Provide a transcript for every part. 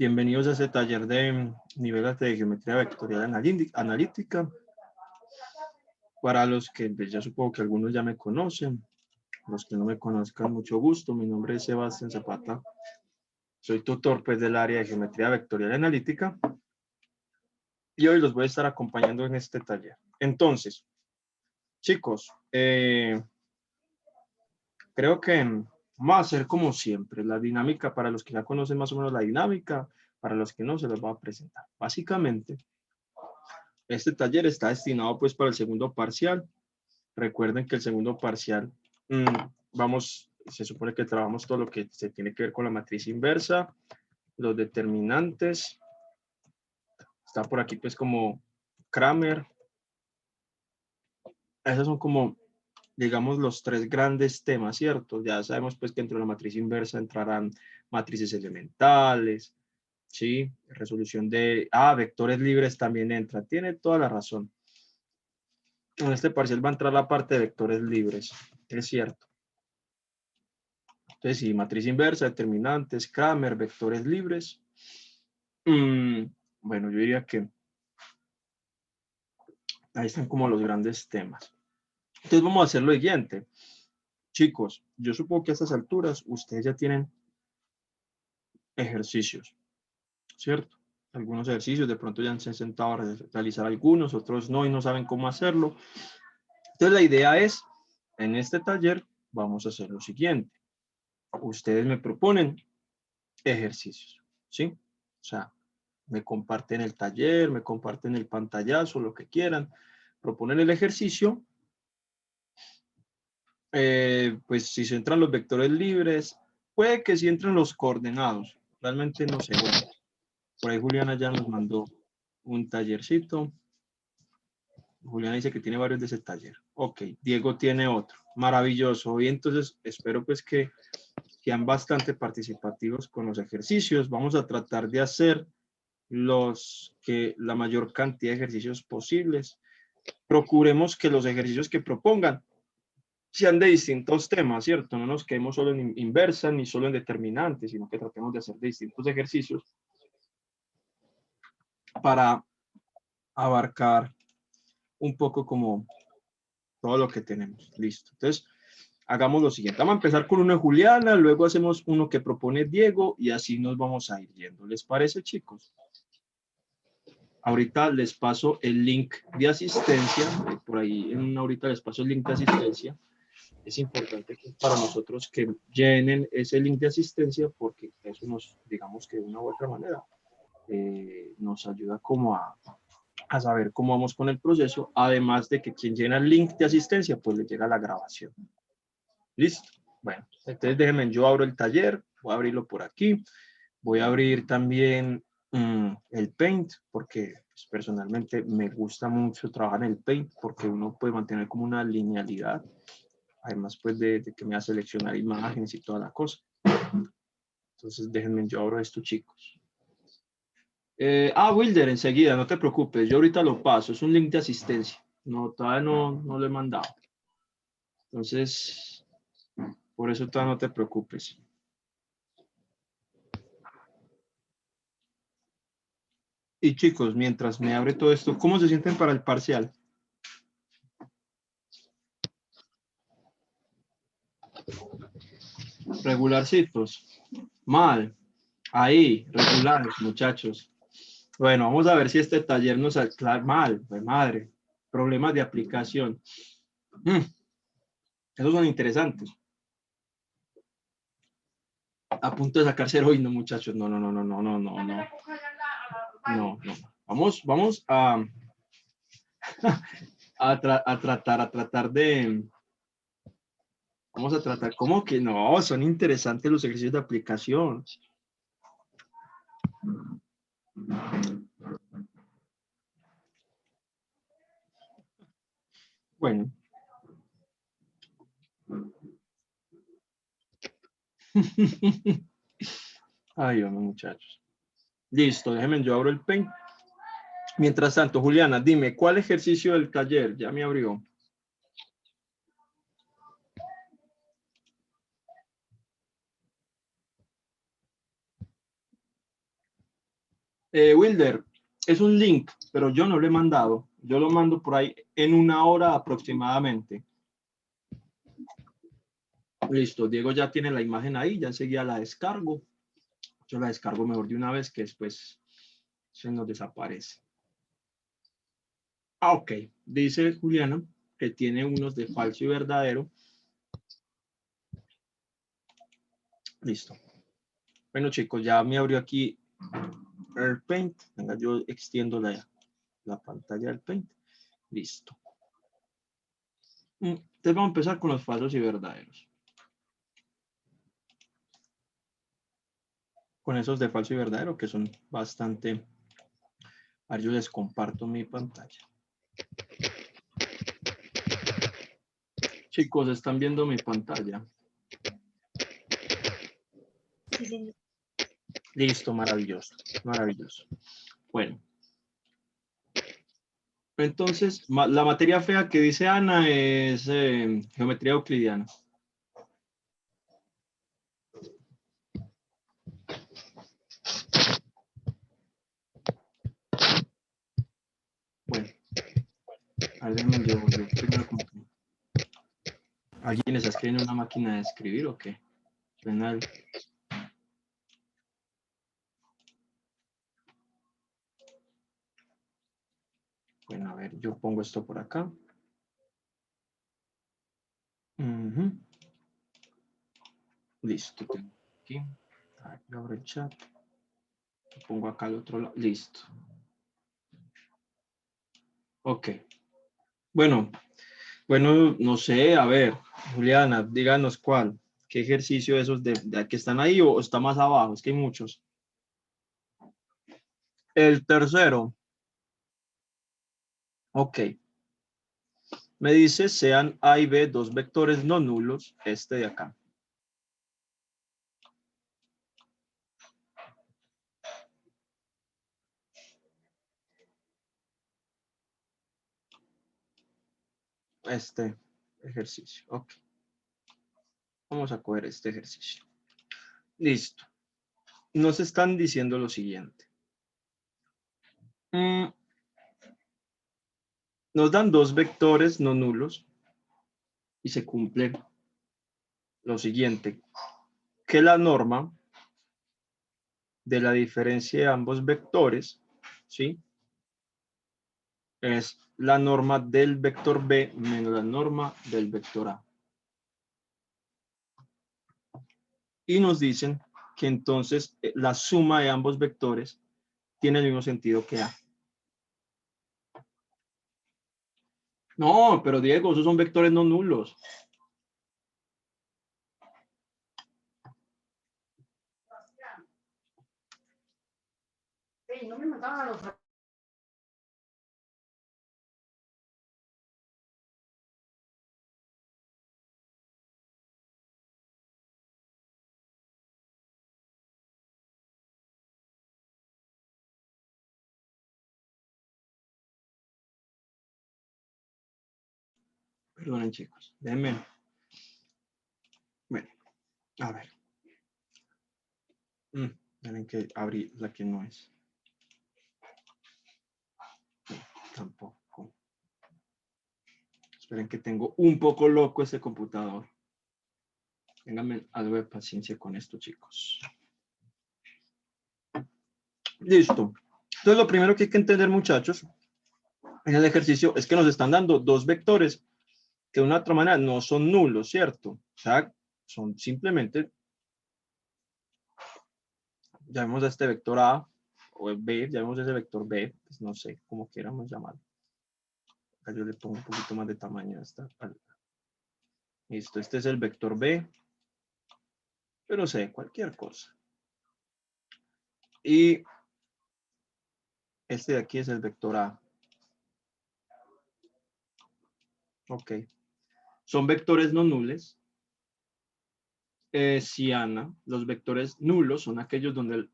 Bienvenidos a este taller de niveles de geometría vectorial analítica. Para los que pues, ya supongo que algunos ya me conocen, los que no me conozcan, mucho gusto. Mi nombre es Sebastián Zapata. Soy tutor pues, del área de geometría vectorial analítica y hoy los voy a estar acompañando en este taller. Entonces, chicos, creo que vamos a hacer como siempre la dinámica. Para los que ya conocen más o menos la dinámica, para los que no, se los voy a presentar. Básicamente, este taller está destinado pues para el segundo parcial. Recuerden que el segundo parcial, se supone que trabajamos todo lo que se tiene que ver con la matriz inversa, los determinantes. Está por aquí pues como Kramer. Esos son como, digamos, los tres grandes temas, ¿cierto? Ya sabemos pues que dentro de la matriz inversa entrarán matrices elementales, ¿sí? Resolución de, vectores libres también entra. Tiene toda la razón. En este parcial va a entrar la parte de vectores libres, es cierto. Entonces, sí, matriz inversa, determinantes, Kramer, vectores libres. Bueno, yo diría que ahí están como los grandes temas. Entonces, vamos a hacer lo siguiente. Chicos, yo supongo que a estas alturas ustedes ya tienen ejercicios, ¿cierto? Algunos ejercicios, de pronto ya se han sentado a realizar algunos, otros no y no saben cómo hacerlo. Entonces, la idea es, en este taller, vamos a hacer lo siguiente. Ustedes me proponen ejercicios, ¿sí? O sea, me comparten el taller, me comparten el pantallazo, lo que quieran, proponen el ejercicio. Pues si se entran los vectores libres, puede que si entren los coordenados, realmente no sé. Bueno, por ahí Juliana ya nos mandó un tallercito. Juliana dice que tiene varios de ese taller. Ok, Diego tiene otro. Maravilloso. Y entonces espero pues que sean bastante participativos con los ejercicios. Vamos a tratar de hacer la mayor cantidad de ejercicios posibles. Procuremos que los ejercicios que propongan sean de distintos temas, ¿cierto? No nos quedemos solo en inversa ni solo en determinantes, sino que tratemos de hacer de distintos ejercicios para abarcar un poco como todo lo que tenemos. Listo. Entonces, hagamos lo siguiente. Vamos a empezar con uno de Juliana, luego hacemos uno que propone Diego y así nos vamos a ir yendo. ¿Les parece, chicos? Ahorita les paso el link de asistencia, por ahí ahorita les paso el link de asistencia. Es importante para nosotros que llenen ese link de asistencia porque eso nos, digamos que de una u otra manera, nos ayuda como a saber cómo vamos con el proceso, además de que quien llena el link de asistencia, pues le llega la grabación. ¿Listo? Bueno, entonces déjenme, yo abro el taller, voy a abrirlo por aquí, voy a abrir también el Paint, porque pues, personalmente me gusta mucho trabajar en el Paint, porque uno puede mantener como una linealidad, además pues de que me va a seleccionar imágenes y toda la cosa. Entonces déjenme, yo abro esto, chicos. Wilder, enseguida, no te preocupes, yo ahorita lo paso, es un link de asistencia, no, todavía no lo he mandado. Entonces, por eso todavía no te preocupes. Y chicos, mientras me abre todo esto, ¿cómo se sienten para el parcial? Regularcitos. Mal. Ahí, regulares, muchachos. Bueno, vamos a ver si este taller nos aclara. Mal, pues madre. Problemas de aplicación. Esos son interesantes. A punto de sacarse hoy, no, muchachos. No. No. Vamos a tratar de. Vamos a tratar, ¿cómo que no? Son interesantes los ejercicios de aplicación. Bueno. Ay, hombre, muchachos. Listo, déjenme, yo abro el Paint. Mientras tanto, Juliana, dime, ¿cuál ejercicio del taller? Ya me abrió. Wilder, es un link, pero yo no lo he mandado. Yo lo mando por ahí en 1 hora aproximadamente. Listo, Diego ya tiene la imagen ahí, ya enseguida la descargo. Yo la descargo mejor de una vez que después se nos desaparece. Ah, ok. Dice Juliana que tiene unos de falso y verdadero. Listo. Bueno, chicos, ya me abrió aquí el Paint. Venga, yo extiendo la pantalla del Paint. Listo. Entonces vamos a empezar con los falsos y verdaderos. Con esos de falso y verdadero que son bastante... A ver, yo les comparto mi pantalla. Chicos, ¿están viendo mi pantalla? Sí, señor. Listo, maravilloso, maravilloso. Bueno. Entonces, la materia fea que dice Ana es geometría euclidiana. Bueno, alguien yo primero como que... ¿Alguien está escribiendo en una máquina de escribir o qué? Suena el... Bueno, a ver, yo pongo esto por acá. Listo, tengo aquí. A ver, yo abro el chat. Lo pongo acá al otro lado. Listo. Ok. Bueno, no sé, a ver, Juliana, díganos cuál. ¿Qué ejercicio de esos de que están ahí o está más abajo? Es que hay muchos. El tercero. Ok. Me dice sean A y B dos vectores no nulos, este de acá. Este ejercicio. Ok. Vamos a coger este ejercicio. Listo. Nos están diciendo lo siguiente. Nos dan dos vectores no nulos y se cumple lo siguiente, que la norma de la diferencia de ambos vectores, ¿sí? Es la norma del vector B menos la norma del vector A. Y nos dicen que entonces la suma de ambos vectores tiene el mismo sentido que A. No, pero Diego, esos son vectores no nulos. Sí, no me mataban a los... Perdonen, chicos. Déjenme. Bueno, a ver. Tienen que abrir la que no es. Tampoco. Esperen que tengo un poco loco este computador. Ténganme algo de paciencia con esto, chicos. Listo. Entonces, lo primero que hay que entender, muchachos, en el ejercicio es que nos están dando dos vectores que de una otra manera no son nulos, ¿cierto? O sea, son simplemente, llamemos a este vector A o B, llamemos a ese vector B, pues no sé, como quieramos llamarlo. Acá yo le pongo un poquito más de tamaño a esta. Listo, este es el vector B, pero sé, cualquier cosa. Y este de aquí es el vector A. Ok. Son vectores no nulos. Siana, los vectores nulos son aquellos donde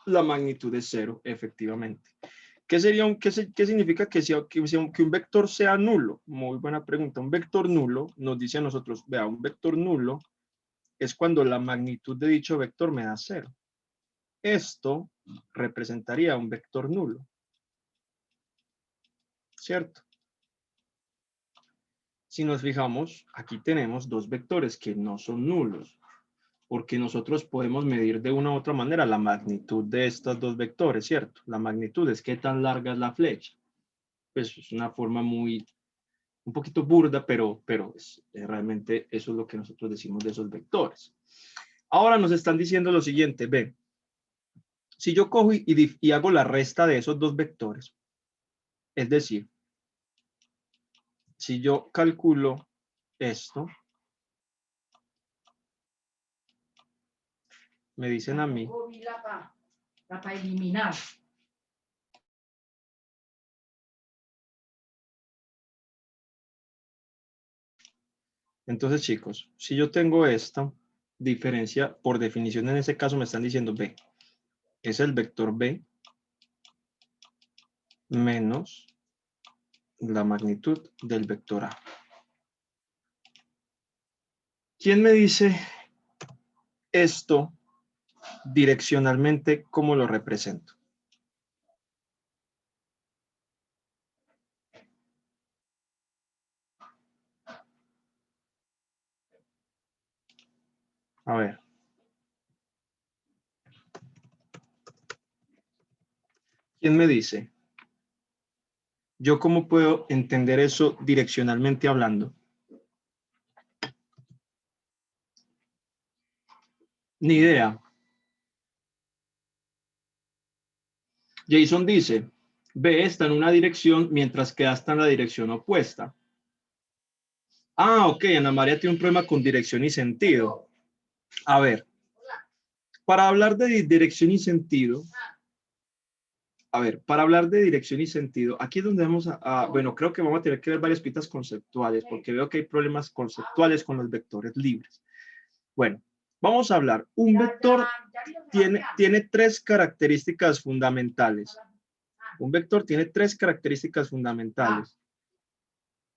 la magnitud es cero, efectivamente. ¿Qué significa que un vector sea nulo? Muy buena pregunta. Un vector nulo nos dice a nosotros, vea, un vector nulo es cuando la magnitud de dicho vector me da cero. Esto representaría un vector nulo, ¿cierto? Si nos fijamos, aquí tenemos dos vectores que no son nulos, porque nosotros podemos medir de una u otra manera la magnitud de estos dos vectores, ¿cierto? La magnitud es qué tan larga es la flecha. Pues es una forma un poquito burda, pero realmente eso es lo que nosotros decimos de esos vectores. Ahora nos están diciendo lo siguiente, ve, si yo cojo y hago la resta de esos dos vectores, es decir, si yo calculo esto, me dicen a mí, La para eliminar. entonces chicos, si yo tengo esta diferencia, por definición en ese caso me están diciendo B, es el vector B menos la magnitud del vector A. ¿Quién me dice esto direccionalmente cómo lo represento? A ver. ¿Quién me dice? ¿Yo cómo puedo entender eso direccionalmente hablando? Ni idea. Jason dice, B está en una dirección mientras que A está en la dirección opuesta. Ah, ok, Ana María tiene un problema con dirección y sentido. A ver, para hablar de dirección y sentido, aquí es donde vamos bueno, creo que vamos a tener que ver varias pistas conceptuales, porque veo que hay problemas conceptuales con los vectores libres. Bueno, vamos a hablar. Un vector tiene tres características fundamentales. Un vector tiene tres características fundamentales.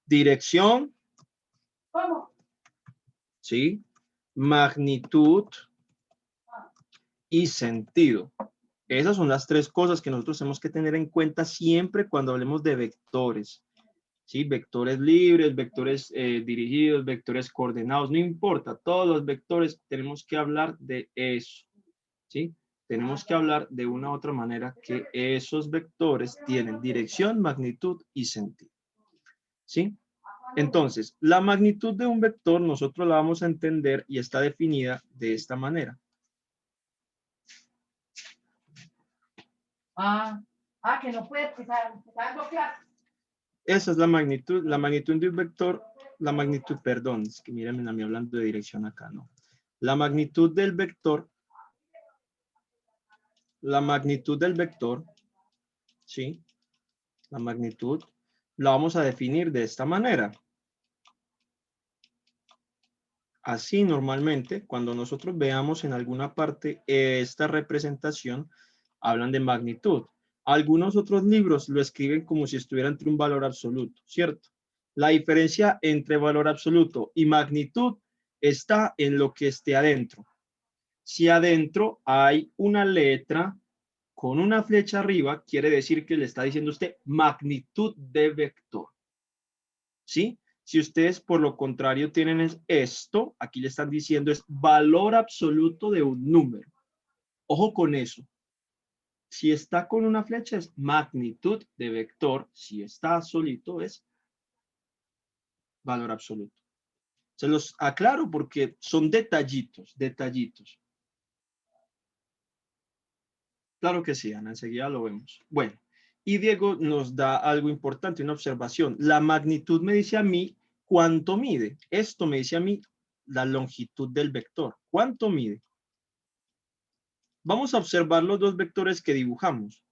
Dirección, ¿sí? Magnitud y sentido. Esas son las tres cosas que nosotros tenemos que tener en cuenta siempre cuando hablemos de vectores. ¿Sí? Vectores libres, vectores dirigidos, vectores coordenados, no importa. Todos los vectores tenemos que hablar de eso. ¿Sí? Tenemos que hablar de una u otra manera que esos vectores tienen dirección, magnitud y sentido. ¿Sí? Entonces, la magnitud de un vector nosotros la vamos a entender y está definida de esta manera. Que no puede empezar bloquear. Esa es la magnitud de un vector, perdón, es que miren a mí hablando de dirección acá, ¿no? La magnitud del vector, ¿sí? La magnitud la vamos a definir de esta manera. Así normalmente, cuando nosotros veamos en alguna parte esta representación, hablan de magnitud. Algunos otros libros lo escriben como si estuviera entre un valor absoluto, ¿cierto? La diferencia entre valor absoluto y magnitud está en lo que esté adentro. Si adentro hay una letra con una flecha arriba, quiere decir que le está diciendo usted magnitud de vector. ¿Sí? Si ustedes por lo contrario tienen esto, aquí le están diciendo es valor absoluto de un número. Ojo con eso. Si está con una flecha es magnitud de vector, si está solito es valor absoluto. Se los aclaro porque son detallitos. Claro que sí, Ana, enseguida lo vemos. Bueno, y Diego nos da algo importante, una observación. La magnitud me dice a mí cuánto mide. Esto me dice a mí la longitud del vector. ¿Cuánto mide? Vamos a observar los dos vectores que dibujamos.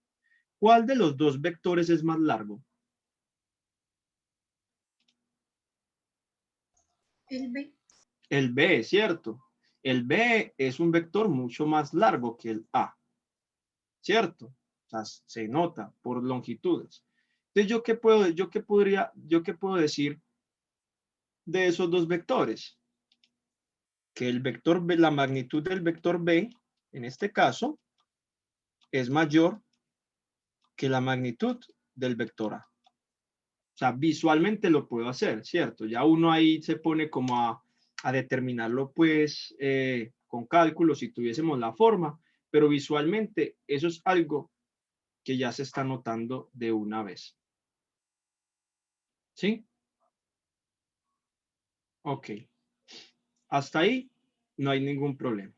¿Cuál de los dos vectores es más largo? El B. El B, ¿cierto? El B es un vector mucho más largo que el A, ¿cierto? O sea, se nota por longitudes. Entonces, ¿yo qué puedo decir de esos dos vectores? Que el vector B, la magnitud del vector B, en este caso, es mayor que la magnitud del vector A. O sea, visualmente lo puedo hacer, ¿cierto? Ya uno ahí se pone como a determinarlo, pues, con cálculo, si tuviésemos la forma, pero visualmente eso es algo que ya se está notando de una vez. ¿Sí? Ok. Hasta ahí no hay ningún problema.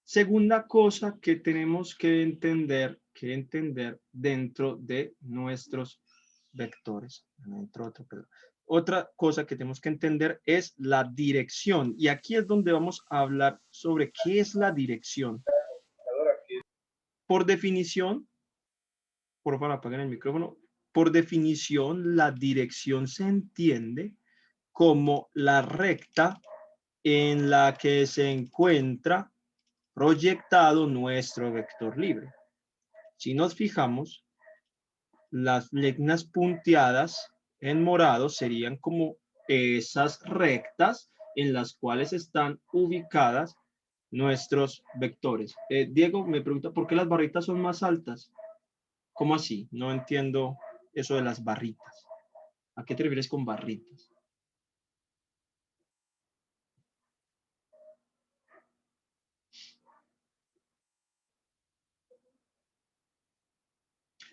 Segunda cosa que tenemos que entender dentro de nuestros vectores. Otra cosa que tenemos que entender es la dirección. Y aquí es donde vamos a hablar sobre qué es la dirección. Por definición, por favor apaguen el micrófono. Por definición, la dirección se entiende como la recta en la que se encuentra proyectado nuestro vector libre. Si nos fijamos, las líneas punteadas en morado serían como esas rectas en las cuales están ubicadas nuestros vectores. Diego me pregunta, ¿por qué las barritas son más altas? ¿Cómo así? No entiendo eso de las barritas. ¿A qué te refieres con barritas?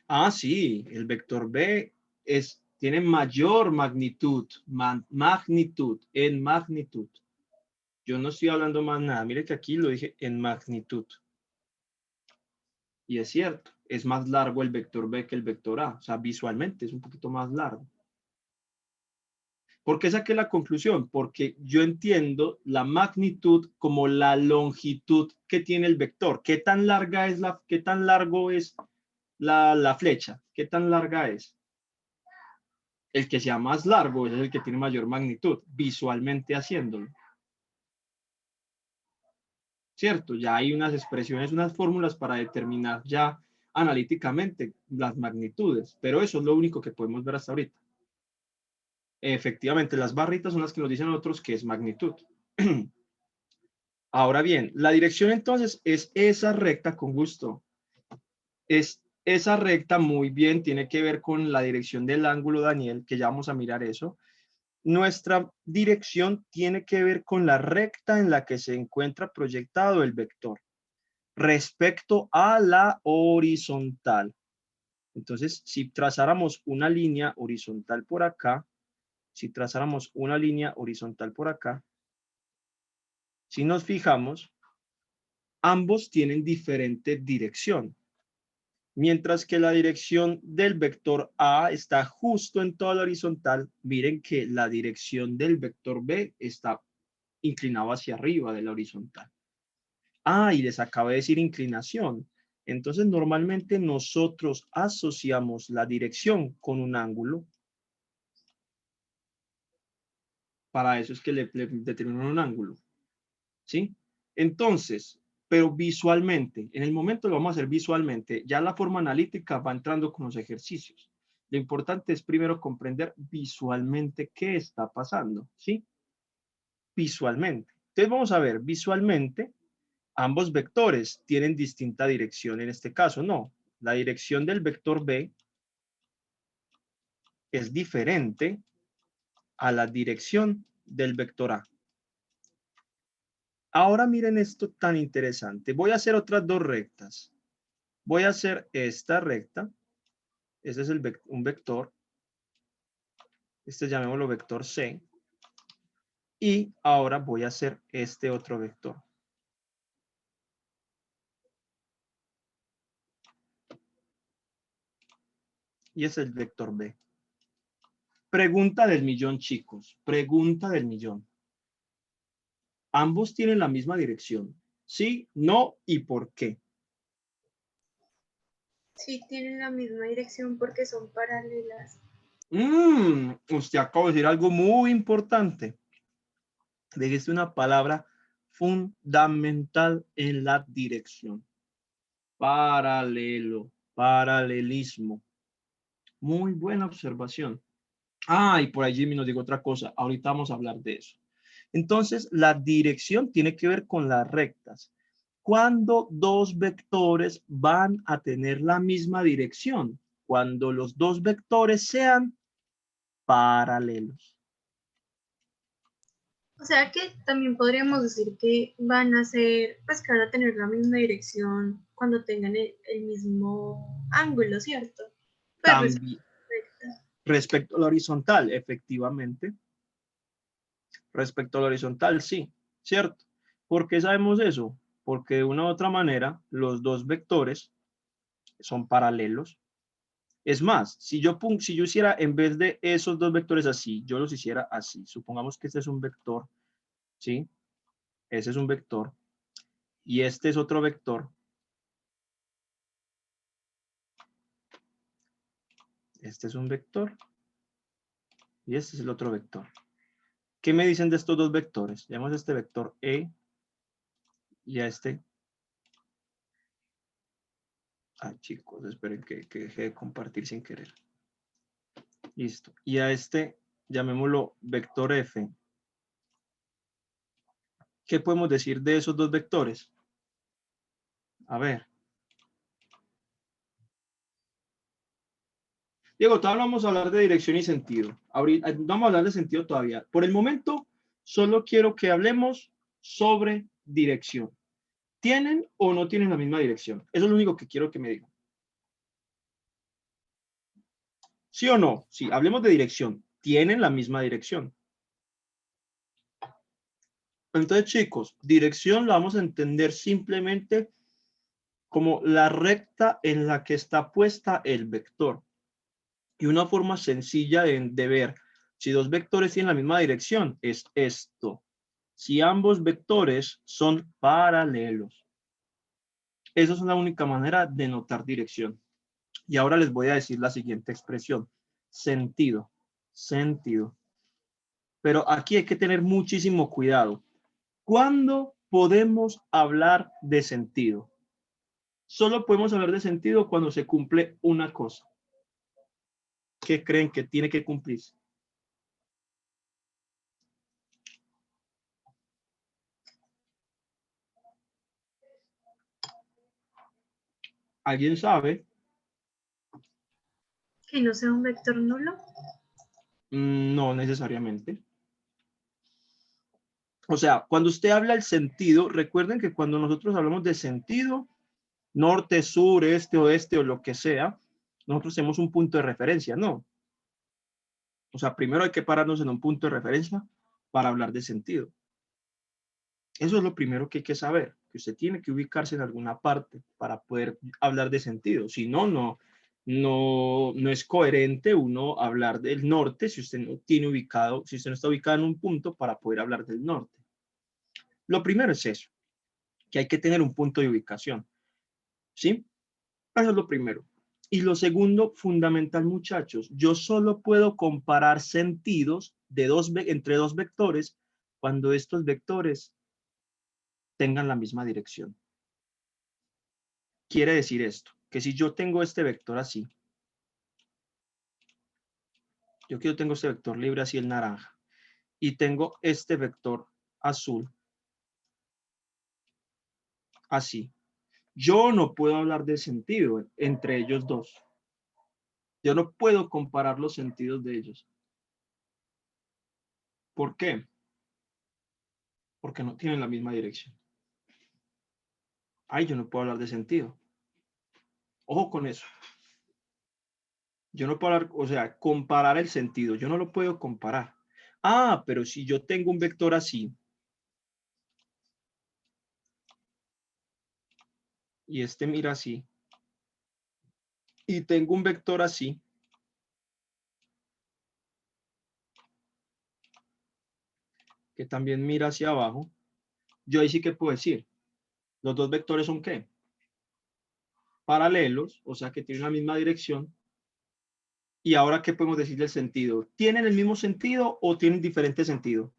Ah, sí, el vector B tiene mayor magnitud, en magnitud. Yo no estoy hablando más nada. Mire que aquí lo dije en magnitud. Y es cierto, es más largo el vector B que el vector A. O sea, visualmente es un poquito más largo. ¿Por qué saqué la conclusión? Porque yo entiendo la magnitud como la longitud que tiene el vector. ¿Qué tan larga es qué tan largo es la flecha? ¿Qué tan larga es? El que sea más largo es el que tiene mayor magnitud, visualmente haciéndolo. ¿Cierto? Ya hay unas expresiones, unas fórmulas para determinar ya analíticamente las magnitudes, pero eso es lo único que podemos ver hasta ahorita. Efectivamente, las barritas son las que nos dicen a nosotros que es magnitud. Ahora bien, la dirección entonces es esa recta, con gusto. Es esa recta, muy bien, tiene que ver con la dirección del ángulo, Daniel, que ya vamos a mirar eso. Nuestra dirección tiene que ver con la recta en la que se encuentra proyectado el vector respecto a la horizontal. Entonces, si trazáramos una línea horizontal por acá, si trazáramos una línea horizontal por acá, si nos fijamos, ambos tienen diferente dirección. Mientras que la dirección del vector A está justo en toda la horizontal, miren que la dirección del vector B está inclinado hacia arriba de la horizontal. Ah, y les acabo de decir inclinación. Entonces, normalmente nosotros asociamos la dirección con un ángulo. Para eso es que le determinan un ángulo. ¿Sí? Entonces, pero visualmente, en el momento lo vamos a hacer visualmente, ya la forma analítica va entrando con los ejercicios. Lo importante es primero comprender visualmente qué está pasando, ¿sí? Visualmente. Entonces vamos a ver, visualmente, ambos vectores tienen distinta dirección en este caso, no. La dirección del vector B es diferente a la dirección del vector A. Ahora miren esto tan interesante. Voy a hacer otras dos rectas. Voy a hacer esta recta. Este es un vector. Este llamémoslo vector C. Y ahora voy a hacer este otro vector. Y es el vector B. Pregunta del millón, chicos. Pregunta del millón. ¿Ambos tienen la misma dirección? ¿Sí, no y por qué? Sí, tienen la misma dirección porque son paralelas. Usted acaba de decir algo muy importante. Dijiste una palabra fundamental en la dirección. Paralelo, paralelismo. Muy buena observación. Ah, y por ahí Jimmy nos dijo otra cosa. Ahorita vamos a hablar de eso. Entonces, la dirección tiene que ver con las rectas. cuando dos vectores van a tener la misma dirección, cuando los dos vectores sean paralelos. O sea que también podríamos decir que van a ser, pues que van a tener la misma dirección cuando tengan el mismo ángulo, ¿cierto? Pues También respecto a la horizontal, efectivamente. Respecto a la horizontal, sí, ¿cierto? ¿Por qué sabemos eso? Porque de una u otra manera los dos vectores son paralelos. Es más, si yo hiciera en vez de esos dos vectores así, yo los hiciera así. Supongamos que este es un vector, ¿sí? Ese es un vector y este es otro vector. Este es un vector y este es el otro vector. ¿Qué me dicen de estos dos vectores? Llamamos a este vector E y a este. Ay, chicos, esperen que deje de compartir sin querer. Listo. Y a este, llamémoslo vector F. ¿Qué podemos decir de esos dos vectores? A ver. Diego, todavía vamos a hablar de dirección y sentido. Ahorita, vamos a hablar de sentido todavía. Por el momento, solo quiero que hablemos sobre dirección. ¿Tienen o no tienen la misma dirección? Eso es lo único que quiero que me digan. ¿Sí o no? Sí, hablemos de dirección. ¿Tienen la misma dirección? Entonces, chicos, dirección la vamos a entender simplemente como la recta en la que está puesta el vector. Y una forma sencilla de ver si dos vectores tienen la misma dirección es esto. Si ambos vectores son paralelos. Esa es la única manera de notar dirección. Y ahora les voy a decir la siguiente expresión. Sentido. Sentido. Pero aquí hay que tener muchísimo cuidado. ¿Cuándo podemos hablar de sentido? Solo podemos hablar de sentido cuando se cumple una cosa. ¿Qué creen que tiene que cumplirse? ¿Alguien sabe? que no sea un vector nulo. No necesariamente. O sea, cuando usted habla del sentido, recuerden que cuando nosotros hablamos de sentido, norte, sur, este, oeste o lo que sea, nosotros tenemos un punto de referencia, ¿no? O sea, primero hay que pararnos en un punto de referencia para hablar de sentido. Eso es lo primero que hay que saber, que usted tiene que ubicarse en alguna parte para poder hablar de sentido. Si no, no es coherente uno hablar del norte si usted no tiene ubicado, si usted no está ubicado en un punto para poder hablar del norte. Lo primero es eso, que hay que tener un punto de ubicación, ¿sí? Eso es lo primero. Y lo segundo, fundamental, muchachos, yo solo puedo comparar sentidos de entre dos vectores cuando estos vectores tengan la misma dirección. Quiere decir esto, que si yo tengo este vector así, yo tengo este vector libre así, el naranja, y tengo este vector azul así, yo no puedo hablar de sentido entre ellos dos. Yo no puedo comparar los sentidos de ellos. ¿Por qué? Porque no tienen la misma dirección. Ay, yo no puedo hablar de sentido. Ojo con eso. Yo no puedo hablar, o sea, comparar el sentido. Yo no lo puedo comparar. Ah, pero si yo tengo un vector así, y este mira así, y tengo un vector así, que también mira hacia abajo, yo ahí sí que puedo decir, los dos vectores son ¿qué? Paralelos, o sea que tienen la misma dirección. Y ahora, ¿qué podemos decir del sentido? ¿Tienen el mismo sentido o tienen diferente sentido?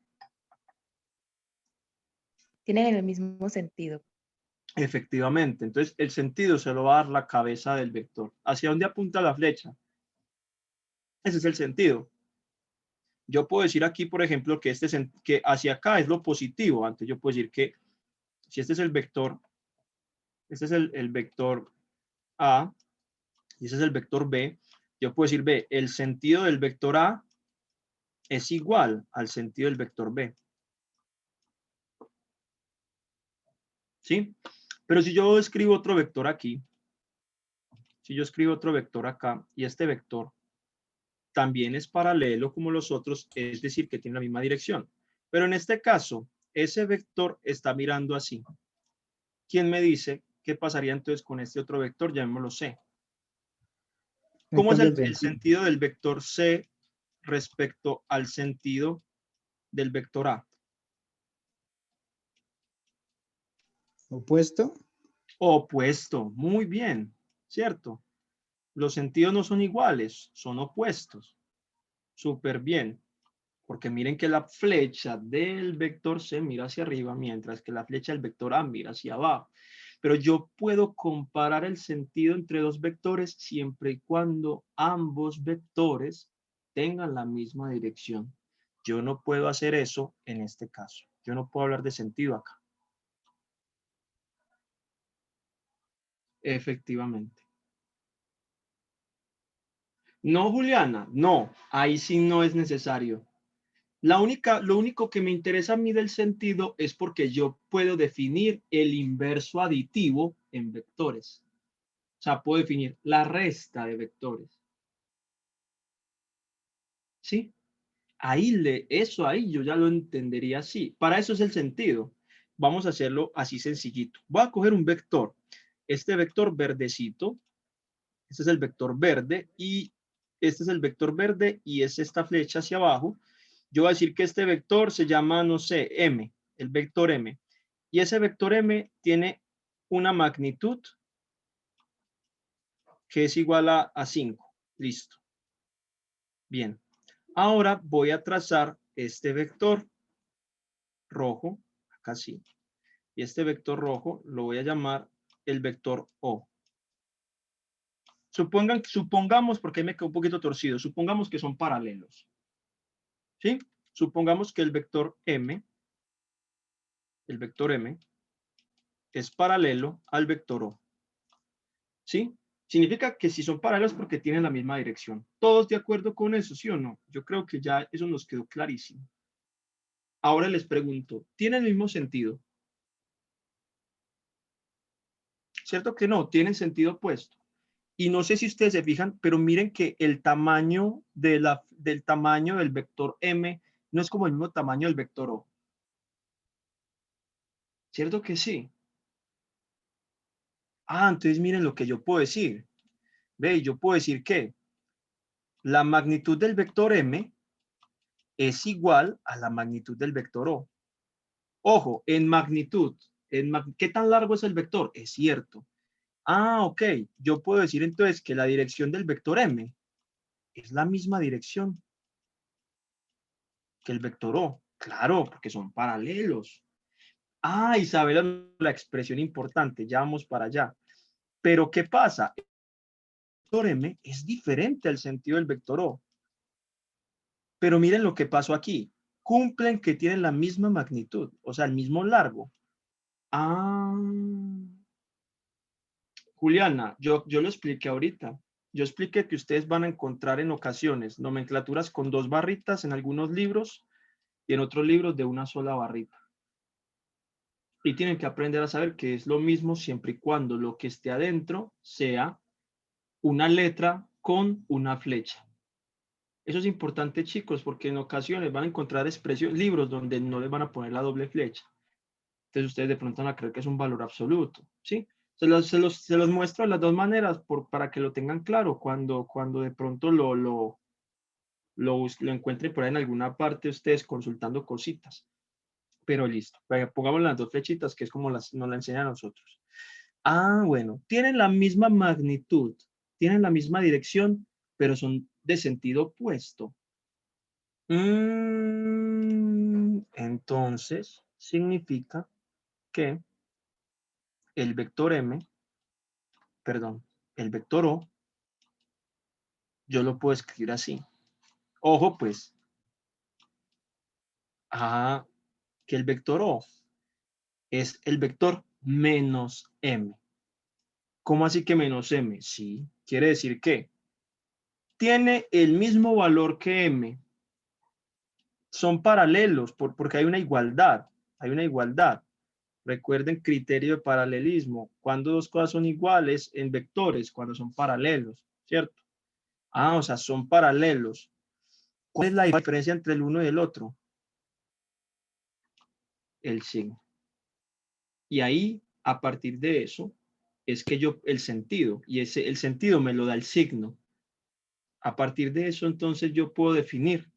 Tienen el mismo sentido. Efectivamente. Entonces, el sentido se lo va a dar la cabeza del vector. ¿Hacia dónde apunta la flecha? Ese es el sentido. Yo puedo decir aquí, por ejemplo, que hacia acá es lo positivo. Antes yo puedo decir que si este es el vector Este es el vector A y ese es el vector B. Yo puedo decir, B, el sentido del vector A es igual al sentido del vector B. ¿Sí? Pero si yo escribo otro vector aquí, si yo escribo otro vector acá y este vector también es paralelo como los otros, es decir, que tiene la misma dirección. Pero en este caso, ese vector está mirando así. ¿Quién me dice qué pasaría entonces con este otro vector? Llamémoslo C. ¿Cómo es Cambia el el sentido. sentido del vector C respecto al sentido del vector A? Opuesto. Opuesto, muy bien, ¿cierto? Los sentidos no son iguales, son opuestos. Súper bien, porque miren que la flecha del vector C mira hacia arriba, mientras que la flecha del vector A mira hacia abajo. Pero yo puedo comparar el sentido entre dos vectores siempre y cuando ambos vectores tengan la misma dirección. Yo no puedo hacer eso en este caso. Yo no puedo hablar de sentido acá. Efectivamente. No, Juliana, no, ahí sí no es necesario. Lo único que me interesa a mí del sentido es porque yo puedo definir el inverso aditivo en vectores. O sea, puedo definir la resta de vectores. ¿Sí? Eso ahí yo ya lo entendería así. Para eso es el sentido. Vamos a hacerlo así sencillito. Voy a coger un vector. Este vector verdecito, este es el vector verde y este es el vector verde y es esta flecha hacia abajo. Yo voy a decir que este vector se llama, no sé, M, el vector M. Y ese vector M tiene una magnitud que es igual a 5. Listo. Bien. Ahora voy a trazar este vector rojo, acá sí. Y este vector rojo lo voy a llamar el vector O. Supongamos, porque ahí me quedó un poquito torcido, supongamos que son paralelos. ¿Sí? Supongamos que el vector M es paralelo al vector O. ¿Sí? Significa que si son paralelos porque tienen la misma dirección. ¿Todos de acuerdo con eso, sí o no? Yo creo que ya eso nos quedó clarísimo. Ahora les pregunto, ¿tienen el mismo sentido? ¿Cierto que no? Tienen sentido opuesto. Y no sé si ustedes se fijan, pero miren que el tamaño del tamaño del vector M no es como el mismo tamaño del vector O. ¿Cierto que sí? Ah, entonces miren lo que yo puedo decir. Ve, yo puedo decir que la magnitud del vector M es igual a la magnitud del vector O. Ojo, en magnitud. ¿Qué tan largo es el vector? Es cierto. Ah, ok. Yo puedo decir entonces que la dirección del vector M es la misma dirección que el vector O. Claro, porque son paralelos. Ah, Isabela, la expresión importante, ya vamos para allá. Pero ¿qué pasa? El vector M es diferente al sentido del vector O. Pero miren lo que pasó aquí. Cumplen que tienen la misma magnitud, o sea, el mismo largo. Ah, Juliana, yo lo expliqué ahorita. Yo expliqué que ustedes van a encontrar en ocasiones nomenclaturas con 2 barritas en algunos libros y en otros libros de una sola barrita. Y tienen que aprender a saber que es lo mismo siempre y cuando lo que esté adentro sea una letra con una flecha. Eso es importante, chicos, porque en ocasiones van a encontrar expresiones, libros donde no les van a poner la doble flecha. Entonces ustedes de pronto van a creer que es un valor absoluto, ¿sí? Se los muestro de las dos maneras para que lo tengan claro cuando de pronto lo encuentren por ahí en alguna parte ustedes consultando cositas. Pero listo, pongamos las dos flechitas que es como nos la enseñan a nosotros. Ah, bueno, tienen la misma magnitud, tienen la misma dirección, pero son de sentido opuesto. Entonces, significa que el vector M, perdón, el vector O, yo lo puedo escribir así. Ojo, pues, que el vector O es el vector menos M. ¿Cómo así que menos m? Sí, quiere decir que tiene el mismo valor que m. Son paralelos porque hay una igualdad. Hay una igualdad. Recuerden criterio de paralelismo. Cuando dos cosas son iguales en vectores, cuando son paralelos, ¿cierto? Ah, o sea, son paralelos. ¿Cuál es la diferencia entre el uno y el otro? El signo. Y ahí, a partir de eso, es que el sentido, y el sentido me lo da el signo. A partir de eso, entonces yo puedo definir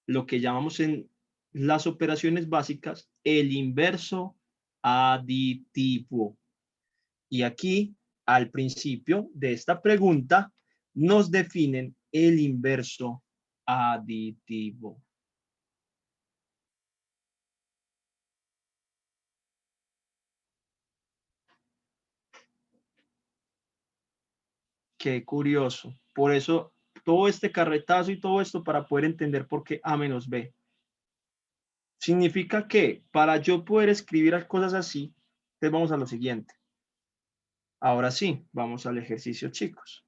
lo que llamamos en las operaciones básicas el inverso aditivo. Y aquí, al principio de esta pregunta, nos definen el inverso aditivo. Qué curioso. Por eso, todo este carretazo y todo esto para poder entender por qué A menos B. Significa que para yo poder escribir las cosas así, entonces vamos a lo siguiente. Ahora sí, vamos al ejercicio, chicos.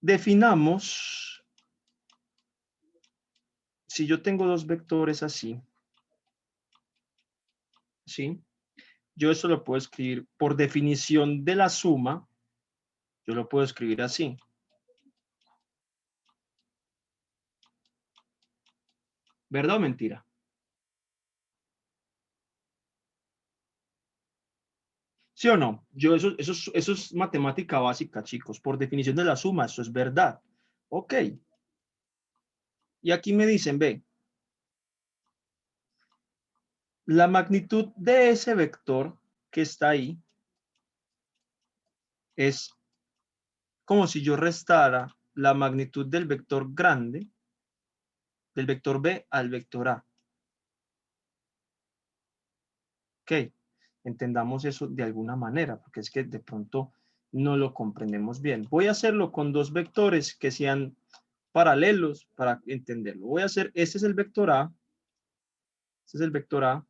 Definamos, si yo tengo dos vectores así, ¿sí? Yo eso lo puedo escribir por definición de la suma, yo lo puedo escribir así. ¿Verdad o mentira? ¿Sí o no? Eso es matemática básica, chicos. Por definición de la suma, eso es verdad. Ok. Y aquí me dicen, ve, la magnitud de ese vector que está ahí es como si yo restara la magnitud del vector grande, del vector B al vector A. Ok. Entendamos eso de alguna manera, porque es que de pronto no lo comprendemos bien. Voy a hacerlo con dos vectores que sean paralelos para entenderlo. Voy a hacer, este es el vector A, este es el vector A,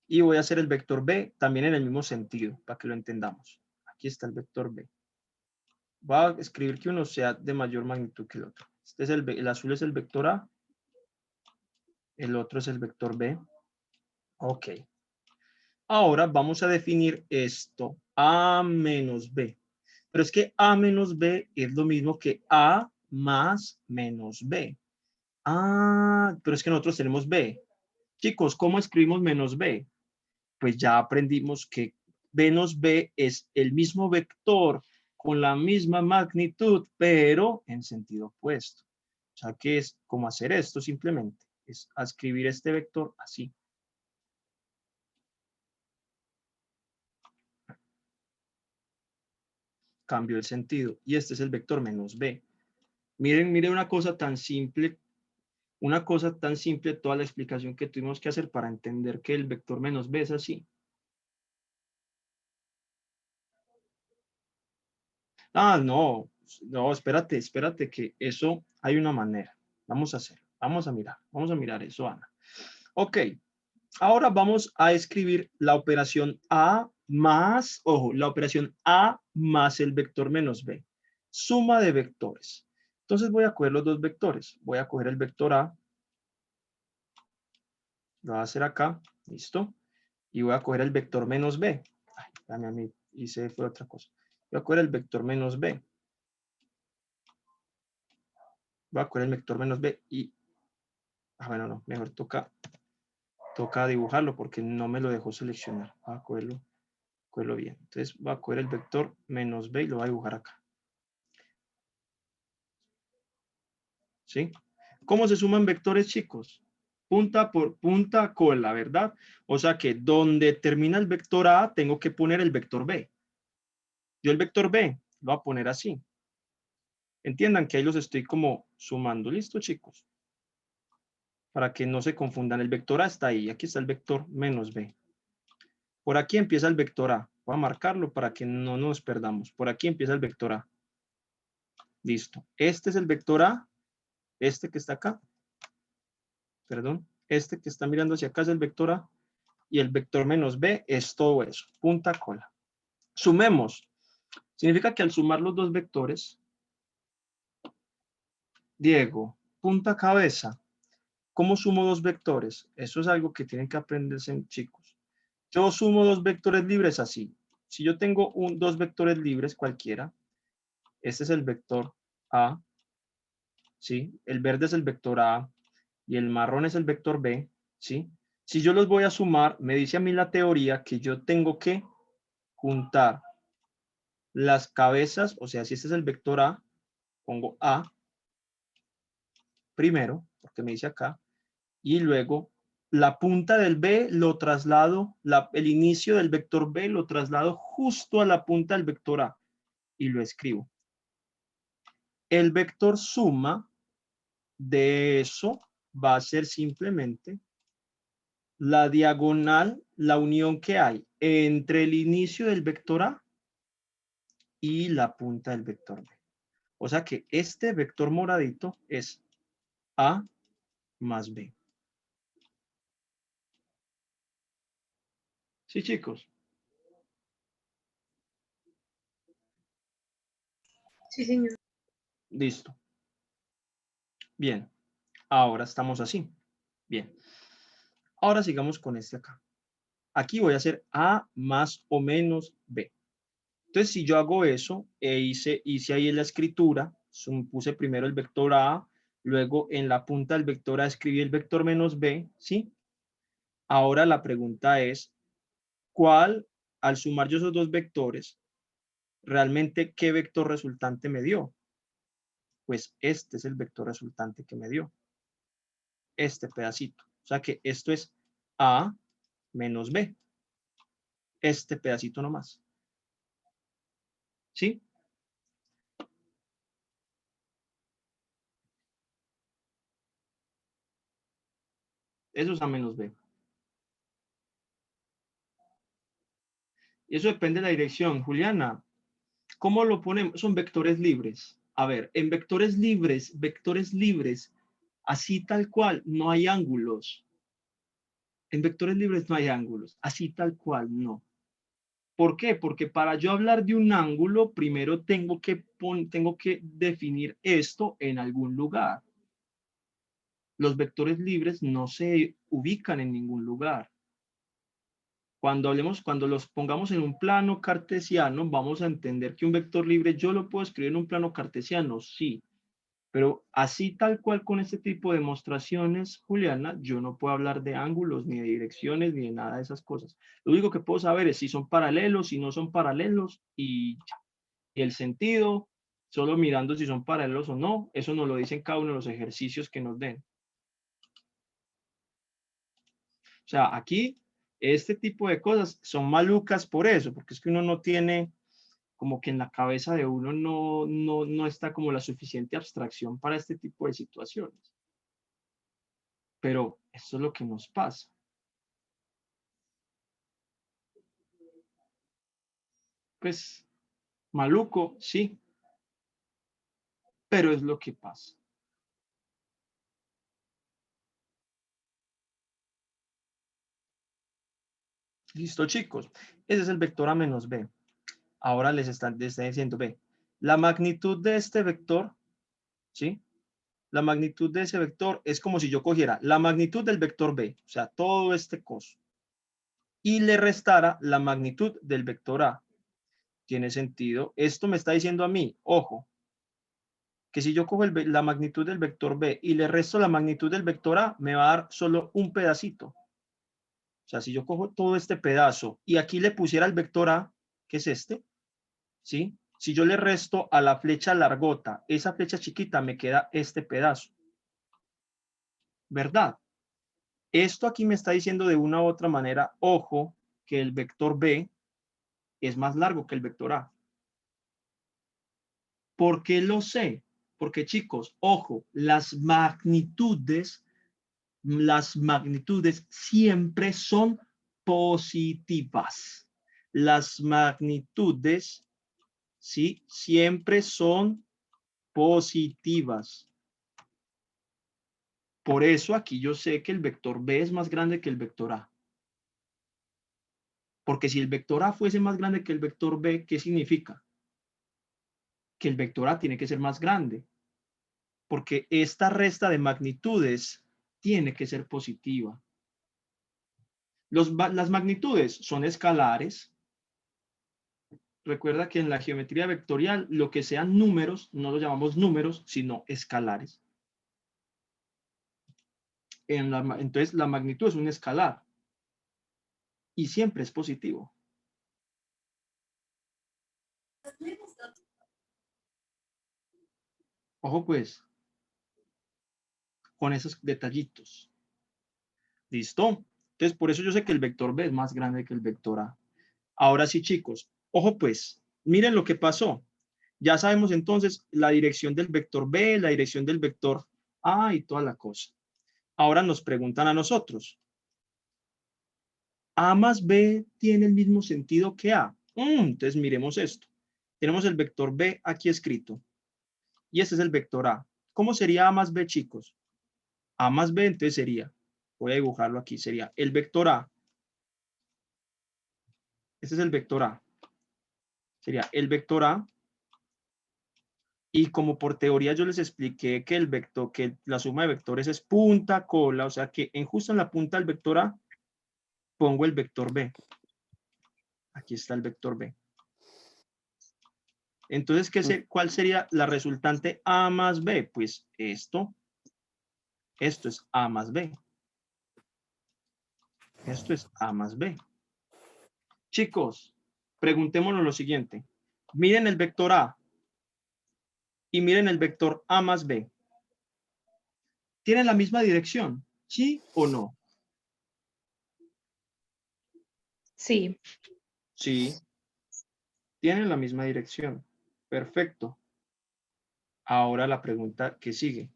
y voy a hacer el vector B también en el mismo sentido, para que lo entendamos. Aquí está el vector B. Voy a escribir que uno sea de mayor magnitud que el otro. Este es el azul es el vector A, el otro es el vector B. Ok. Ahora vamos a definir esto, A menos B. Pero es que A menos B es lo mismo que A más menos B. Ah, pero es que nosotros tenemos B. Chicos, ¿cómo escribimos menos B? Pues ya aprendimos que menos B es el mismo vector con la misma magnitud, pero en sentido opuesto. O sea, que es como hacer esto simplemente. Es escribir este vector así. Cambio el sentido. Y este es el vector menos B. Miren una cosa tan simple. Una cosa tan simple, toda la explicación que tuvimos que hacer para entender que el vector menos B es así. Ah, no, no, espérate, que eso hay una manera. Vamos a hacer, vamos a mirar eso, Ana. Ok, ahora vamos a escribir la operación A más, ojo, la operación A más el vector menos B. Suma de vectores. Entonces voy a coger los dos vectores. Voy a coger el vector A. Lo voy a hacer acá, listo. Y voy a coger el vector menos B. Ay, dame a mí, hice fue otra cosa. Voy a coger el vector menos B. Voy a coger el vector menos B y... Ah, bueno, no, mejor toca dibujarlo porque no me lo dejó seleccionar. Voy a cogerlo bien. Entonces voy a coger el vector menos B y lo voy a dibujar acá. ¿Sí? ¿Cómo se suman vectores, chicos? Punta por punta cola, ¿verdad? O sea que donde termina el vector A, tengo que poner el vector B. Yo el vector B lo voy a poner así. Entiendan que ahí los estoy como sumando. ¿Listo, chicos? Para que no se confundan. El vector A está ahí. Aquí está el vector menos B. Por aquí empieza el vector A. Voy a marcarlo para que no nos perdamos. Por aquí empieza el vector A. Listo. Este es el vector A. Este que está acá. Perdón. Este que está mirando hacia acá es el vector A. Y el vector menos B es todo eso. Punta cola. Sumemos. Significa que al sumar los dos vectores, Diego, punta cabeza, ¿cómo sumo dos vectores? Eso es algo que tienen que aprenderse, chicos. Yo sumo dos vectores libres así. Si yo tengo dos vectores libres cualquiera, este es el vector A, ¿sí? El verde es el vector A y el marrón es el vector B, ¿sí? Si yo los voy a sumar, me dice a mí la teoría que yo tengo que juntar las cabezas, o sea, si este es el vector A, pongo A primero, porque me dice acá, y luego la punta del B lo traslado, el inicio del vector B lo traslado justo a la punta del vector A y lo escribo. El vector suma de eso va a ser simplemente la diagonal, la unión que hay entre el inicio del vector A y la punta del vector B. O sea que este vector moradito es A más B. Sí, chicos. Sí, señor. Listo. Bien. Ahora estamos así. Bien. Ahora sigamos con este acá. Aquí voy a hacer A más o menos B. Entonces, si yo hago eso, hice ahí en la escritura, puse primero el vector A, luego en la punta del vector A escribí el vector menos B, ¿sí? Ahora la pregunta es, ¿cuál, al sumar yo esos dos vectores, realmente qué vector resultante me dio? Pues este es el vector resultante que me dio, este pedacito. O sea que esto es A menos B, este pedacito nomás. ¿Sí? Eso es A menos B. Y eso depende de la dirección. Juliana, ¿cómo lo ponemos? Son vectores libres. A ver, en vectores libres, así tal cual, no hay ángulos. En vectores libres no hay ángulos. Así tal cual, no. ¿Por qué? Porque para yo hablar de un ángulo, primero tengo que definir esto en algún lugar. Los vectores libres no se ubican en ningún lugar. Cuando los pongamos en un plano cartesiano, vamos a entender que un vector libre yo lo puedo escribir en un plano cartesiano, sí. Pero así tal cual con este tipo de demostraciones, Juliana, yo no puedo hablar de ángulos, ni de direcciones, ni de nada de esas cosas. Lo único que puedo saber es si son paralelos, si no son paralelos, y el sentido, solo mirando si son paralelos o no, eso nos lo dicen cada uno de los ejercicios que nos den. O sea, aquí, este tipo de cosas son malucas por eso, porque es que uno no tiene, como que en la cabeza de uno no está como la suficiente abstracción para este tipo de situaciones. Pero eso es lo que nos pasa. Pues, maluco, sí, pero es lo que pasa. Listo, chicos. Ese es el vector A menos B. Ahora les están diciendo, B. La magnitud de este vector, ¿sí? La magnitud de ese vector es como si yo cogiera la magnitud del vector B, o sea, todo este coso, y le restara la magnitud del vector A. ¿Tiene sentido? Esto me está diciendo a mí, ojo, que si yo cojo la magnitud del vector B y le resto la magnitud del vector A, me va a dar solo un pedacito. O sea, si yo cojo todo este pedazo y aquí le pusiera el vector A, que es este, ¿sí? Si yo le resto a la flecha largota, esa flecha chiquita, me queda este pedazo. ¿Verdad? Esto aquí me está diciendo de una u otra manera, ojo, que el vector B es más largo que el vector A. ¿Por qué lo sé? Porque, chicos, ojo, las magnitudes siempre son positivas. Las magnitudes, ¿sí? Siempre son positivas. Por eso aquí yo sé que el vector B es más grande que el vector A. Porque si el vector A fuese más grande que el vector B, ¿qué significa? Que el vector A tiene que ser más grande. Porque esta resta de magnitudes tiene que ser positiva. Las magnitudes son escalares. Recuerda que en la geometría vectorial lo que sean números no los llamamos números, sino escalares. Entonces la magnitud es un escalar y siempre es positivo. Ojo pues con esos detallitos. ¿Listo? Entonces por eso yo sé que el vector B es más grande que el vector A. Ahora sí, chicos, ojo pues, miren lo que pasó. Ya sabemos entonces la dirección del vector B, la dirección del vector A y toda la cosa. Ahora nos preguntan a nosotros. A más B tiene el mismo sentido que A. Entonces miremos esto. Tenemos el vector B aquí escrito. Y este es el vector A. ¿Cómo sería A más B, chicos? A más B entonces sería, voy a dibujarlo aquí, sería el vector A. Este es el vector A. Sería el vector A. Y como por teoría yo les expliqué que el vector, que la suma de vectores es punta, cola, o sea que justo en la punta del vector A pongo el vector B. Aquí está el vector B. Entonces, ¿cuál sería la resultante A más B? Pues esto es A más B. Esto es A más B. Chicos, preguntémonos lo siguiente. Miren el vector A y miren el vector A más B. ¿Tienen la misma dirección? ¿Sí o no? Sí, Sí, tienen la misma dirección. Perfecto. Ahora la pregunta que sigue.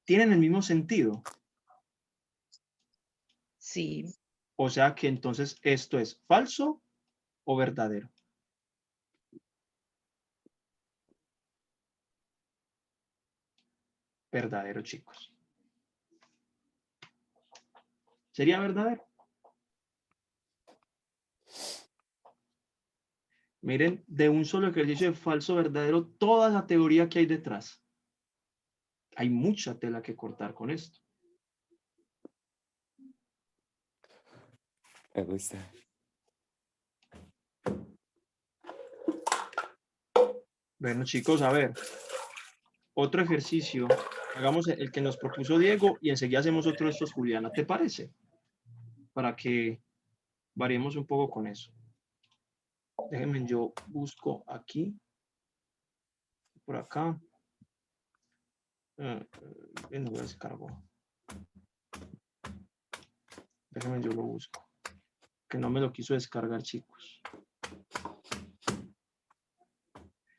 ¿Tienen el mismo sentido? sí, O sea que entonces esto es falso o verdadero. Verdadero, chicos. ¿Sería verdadero? Miren, de un solo ejercicio de falso verdadero, toda la teoría que hay detrás. Hay mucha tela que cortar con esto. Me gusta. Bueno, chicos, a ver. Otro ejercicio. Hagamos el que nos propuso Diego y enseguida hacemos otro de estos, Juliana. ¿Te parece? Para que variemos un poco con eso. Déjenme, yo busco aquí. Por acá. No lo descargo. Déjenme, yo lo busco. Que no me lo quiso descargar, chicos.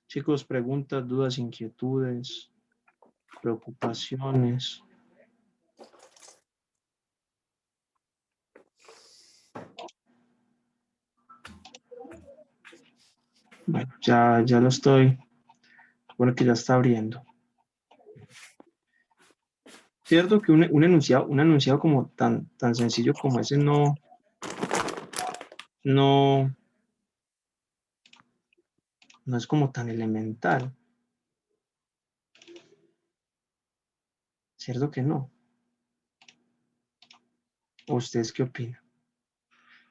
Chicos, preguntas, dudas, inquietudes, preocupaciones. Bueno, ya lo estoy. Bueno, que ya está abriendo. Cierto que un enunciado como tan sencillo como ese no es como tan elemental. Cierto que no. ¿Ustedes qué opinan?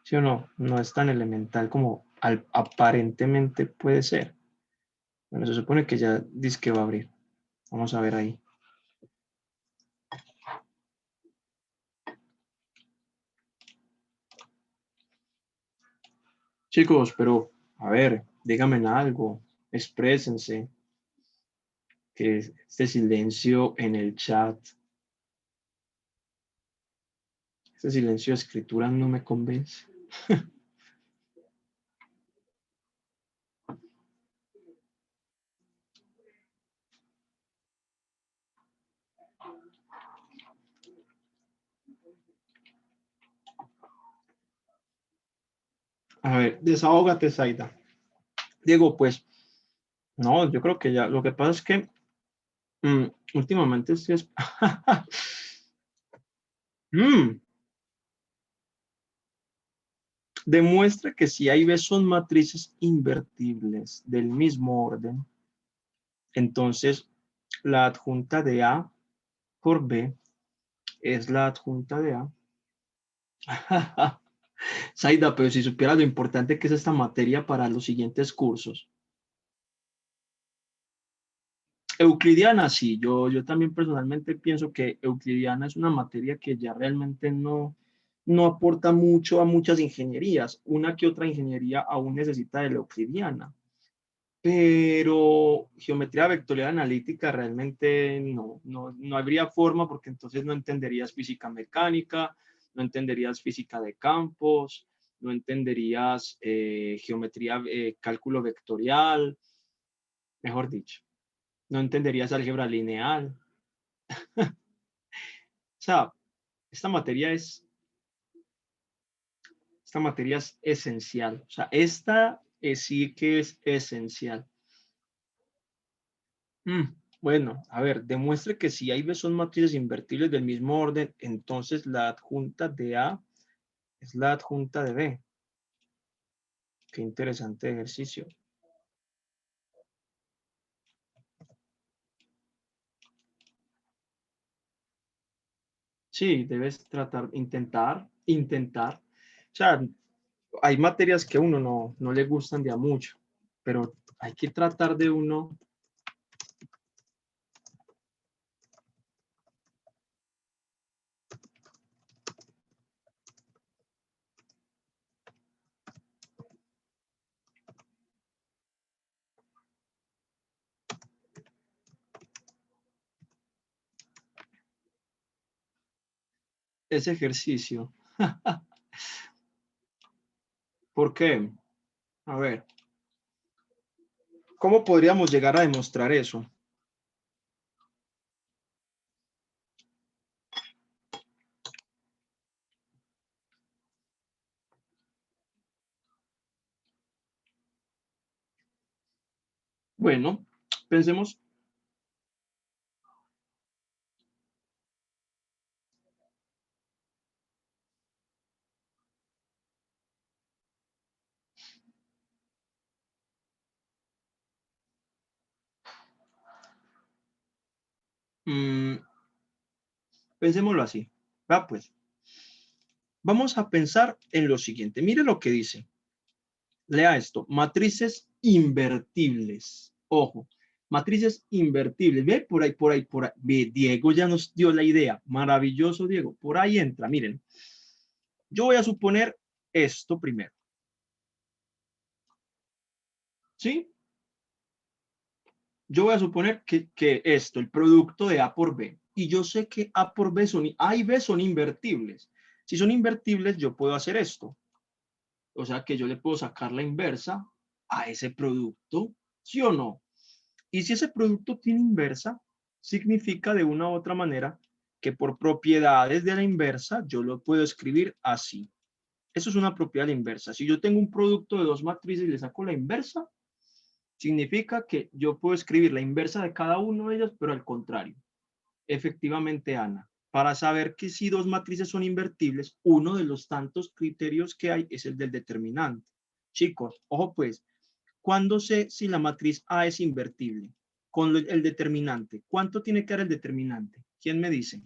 ¿Sí o no? No es tan elemental como aparentemente puede ser. Bueno, se supone que ya dice que va a abrir. Vamos a ver ahí. Chicos, pero a ver, díganme algo, exprésense. Que este silencio en el chat, este silencio de escritura no me convence. A ver, desahógate, Zaida. Diego, pues, no, yo creo que ya, lo que pasa es que últimamente es... Demuestra que si A y B son matrices invertibles del mismo orden, entonces la adjunta de A por B es la adjunta de A. Zaida, pero si supieras lo importante que es esta materia para los siguientes cursos. Euclidiana, sí, yo también personalmente pienso que Euclidiana es una materia que ya realmente no aporta mucho a muchas ingenierías. Una que otra ingeniería aún necesita de la Euclidiana, pero geometría vectorial analítica realmente no habría forma porque entonces no entenderías física mecánica, no entenderías física de campos, no entenderías geometría, cálculo vectorial, mejor dicho, no entenderías álgebra lineal. O sea, esta materia es, esta materia es esencial. O sea, esta sí que es esencial. Bueno, a ver, demuestre que si A y B son matrices invertibles del mismo orden, entonces la adjunta de A es la adjunta de B. Qué interesante ejercicio. Sí, debes tratar, intentar. O sea, hay materias que a uno no le gustan de a mucho, pero hay que tratar de uno. Ese ejercicio. ¿Por qué? A ver, ¿cómo podríamos llegar a demostrar eso? Bueno, pensemos. Pensémoslo así. Va, pues. Vamos a pensar en lo siguiente. Mire lo que dice. Lea esto. Matrices invertibles. Ojo. Matrices invertibles. Ve por ahí. Ve, Diego ya nos dio la idea. Maravilloso, Diego. Por ahí entra. Miren. Yo voy a suponer esto primero. ¿Sí? Yo voy a suponer que esto, el producto de A por B. Y yo sé que A por B A y B son invertibles. Si son invertibles, yo puedo hacer esto. O sea que yo le puedo sacar la inversa a ese producto, ¿sí o no? Y si ese producto tiene inversa, significa de una u otra manera que por propiedades de la inversa yo lo puedo escribir así. Eso es una propiedad de la inversa. Si yo tengo un producto de dos matrices y le saco la inversa, significa que yo puedo escribir la inversa de cada uno de ellos, pero al contrario. Efectivamente, Ana, para saber que si dos matrices son invertibles, uno de los tantos criterios que hay es el del determinante. Chicos, ojo pues, ¿cuándo sé si la matriz A es invertible? Con el determinante. ¿Cuánto tiene que dar el determinante? ¿Quién me dice?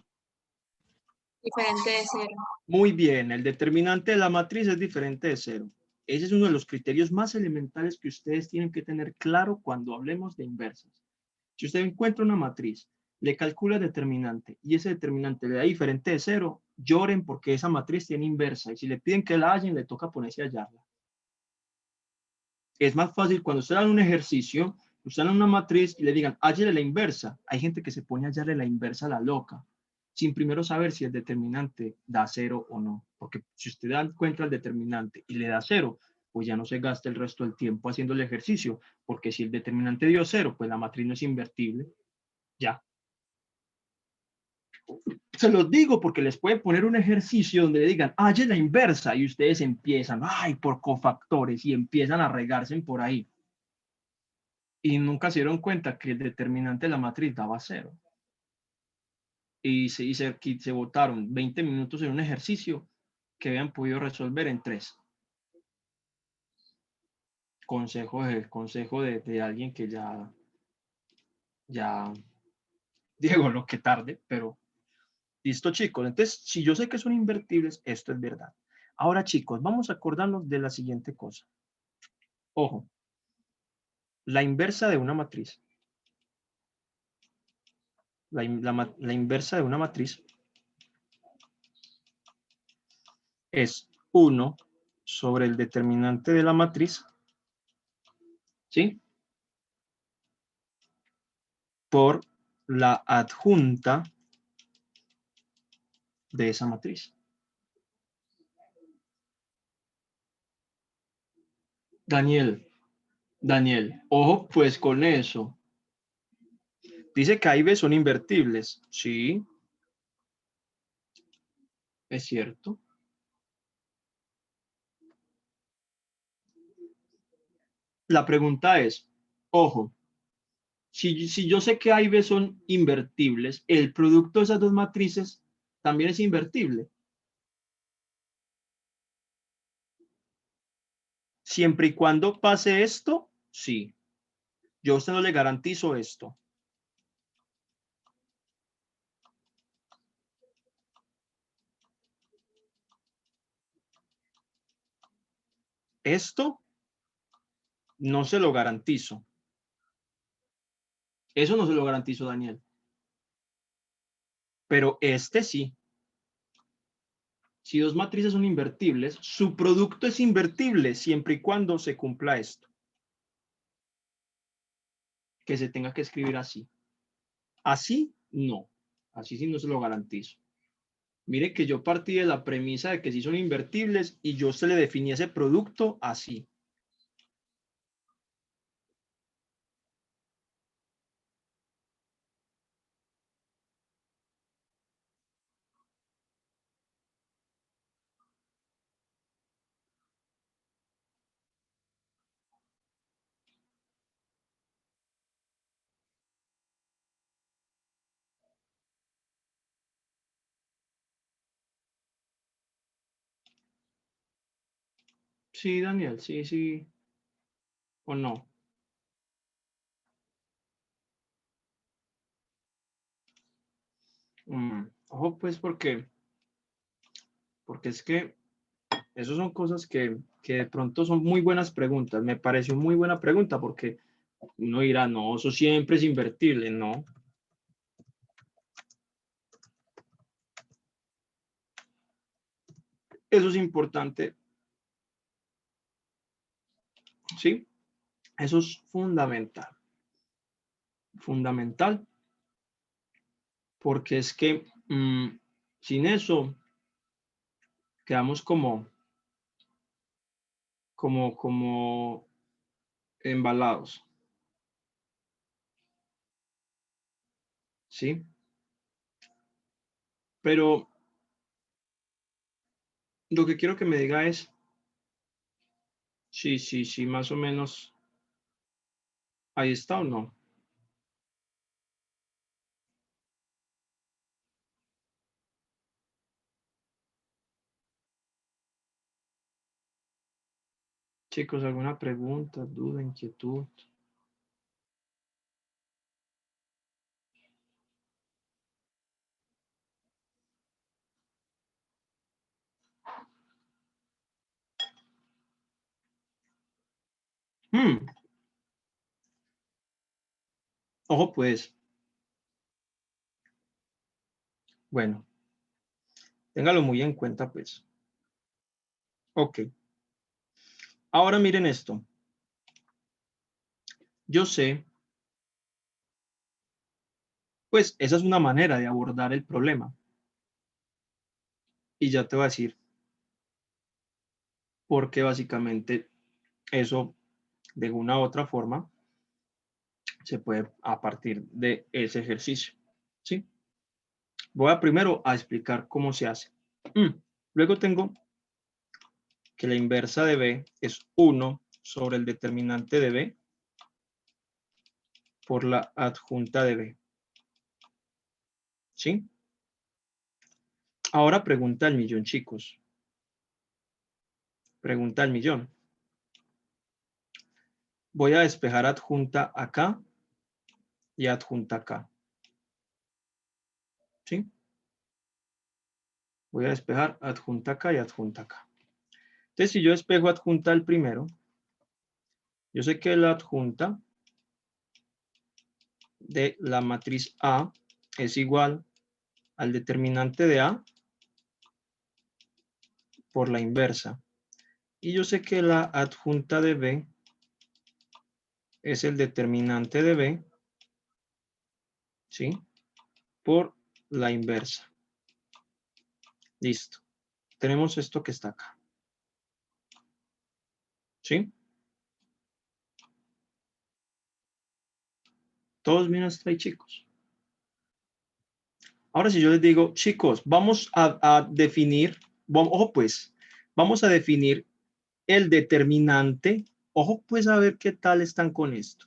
Diferente de cero. Muy bien, el determinante de la matriz es diferente de cero. Ese es uno de los criterios más elementales que ustedes tienen que tener claro cuando hablemos de inversas. Si usted encuentra una matriz, le calcula el determinante y ese determinante le da diferente de cero, lloren porque esa matriz tiene inversa y si le piden que la hallen, le toca ponerse a hallarla. Es más fácil cuando usted haga un ejercicio, usted haga una matriz y le digan, hállele la inversa. Hay gente que se pone a hallarle la inversa a la loca, sin primero saber si el determinante da cero o no. Porque si usted encuentra el determinante y le da cero, pues ya no se gasta el resto del tiempo haciendo el ejercicio, porque si el determinante dio cero, pues la matriz no es invertible. Ya. Se los digo porque les pueden poner un ejercicio donde le digan, halle la inversa, y ustedes empiezan, ay, por cofactores, y empiezan a regarse por ahí. Y nunca se dieron cuenta que el determinante de la matriz daba cero. Y se botaron 20 minutos en un ejercicio que habían podido resolver en 3. consejo de alguien que ya, Diego, lo que tarde, pero listo, chicos. Entonces, si yo sé que son invertibles, esto es verdad. Ahora, chicos, vamos a acordarnos de la siguiente cosa. Ojo, la inversa de una matriz. La inversa de una matriz es 1 sobre el determinante de la matriz, ¿sí? Por la adjunta de esa matriz. Daniel, ojo pues con eso. Dice que A y B son invertibles. Sí, es cierto. La pregunta es, ojo, si yo sé que A y B son invertibles, el producto de esas dos matrices también es invertible. Siempre y cuando pase esto, sí. Yo a usted no le garantizo esto. Esto no se lo garantizo. Eso no se lo garantizo, Daniel. Pero este sí. Si dos matrices son invertibles, su producto es invertible siempre y cuando se cumpla esto. Que se tenga que escribir así. Así, no. Así sí no se lo garantizo. Mire que yo partí de la premisa de que sí son invertibles y yo se le definí ese producto así. Sí, Daniel, sí. ¿O no? Ojo, pues, porque es que esas son cosas que de pronto son muy buenas preguntas. Me pareció muy buena pregunta porque uno dirá, no, eso siempre es invertible. No. Eso es importante. ¿Sí? Eso es fundamental. Fundamental. Porque es que sin eso quedamos como embalados. ¿Sí? Pero lo que quiero que me diga es, sí, más o menos ahí está o no. Chicos, ¿alguna pregunta, duda, inquietud? Ojo, pues, bueno, téngalo muy en cuenta, pues. Ok. Ahora miren esto. Yo sé, pues, esa es una manera de abordar el problema. Y ya te voy a decir por qué básicamente eso, de una u otra forma, se puede a partir de ese ejercicio. ¿Sí? Voy a primero a explicar cómo se hace. Luego tengo que la inversa de B es 1 sobre el determinante de B por la adjunta de B. ¿Sí? Ahora pregunta al millón, chicos. Pregunta al millón. Voy a despejar adjunta acá y adjunta acá. ¿Sí? Voy a despejar adjunta acá y adjunta acá. Entonces, si yo despejo adjunta al primero, yo sé que la adjunta de la matriz A es igual al determinante de A por la inversa. Y yo sé que la adjunta de B es el determinante de B, ¿sí? Por la inversa. Listo. Tenemos esto que está acá. ¿Sí? Todos bien hasta ahí, chicos. Ahora si yo les digo, chicos, vamos a definir, ojo pues, vamos a definir el determinante. Ojo pues a ver qué tal están con esto.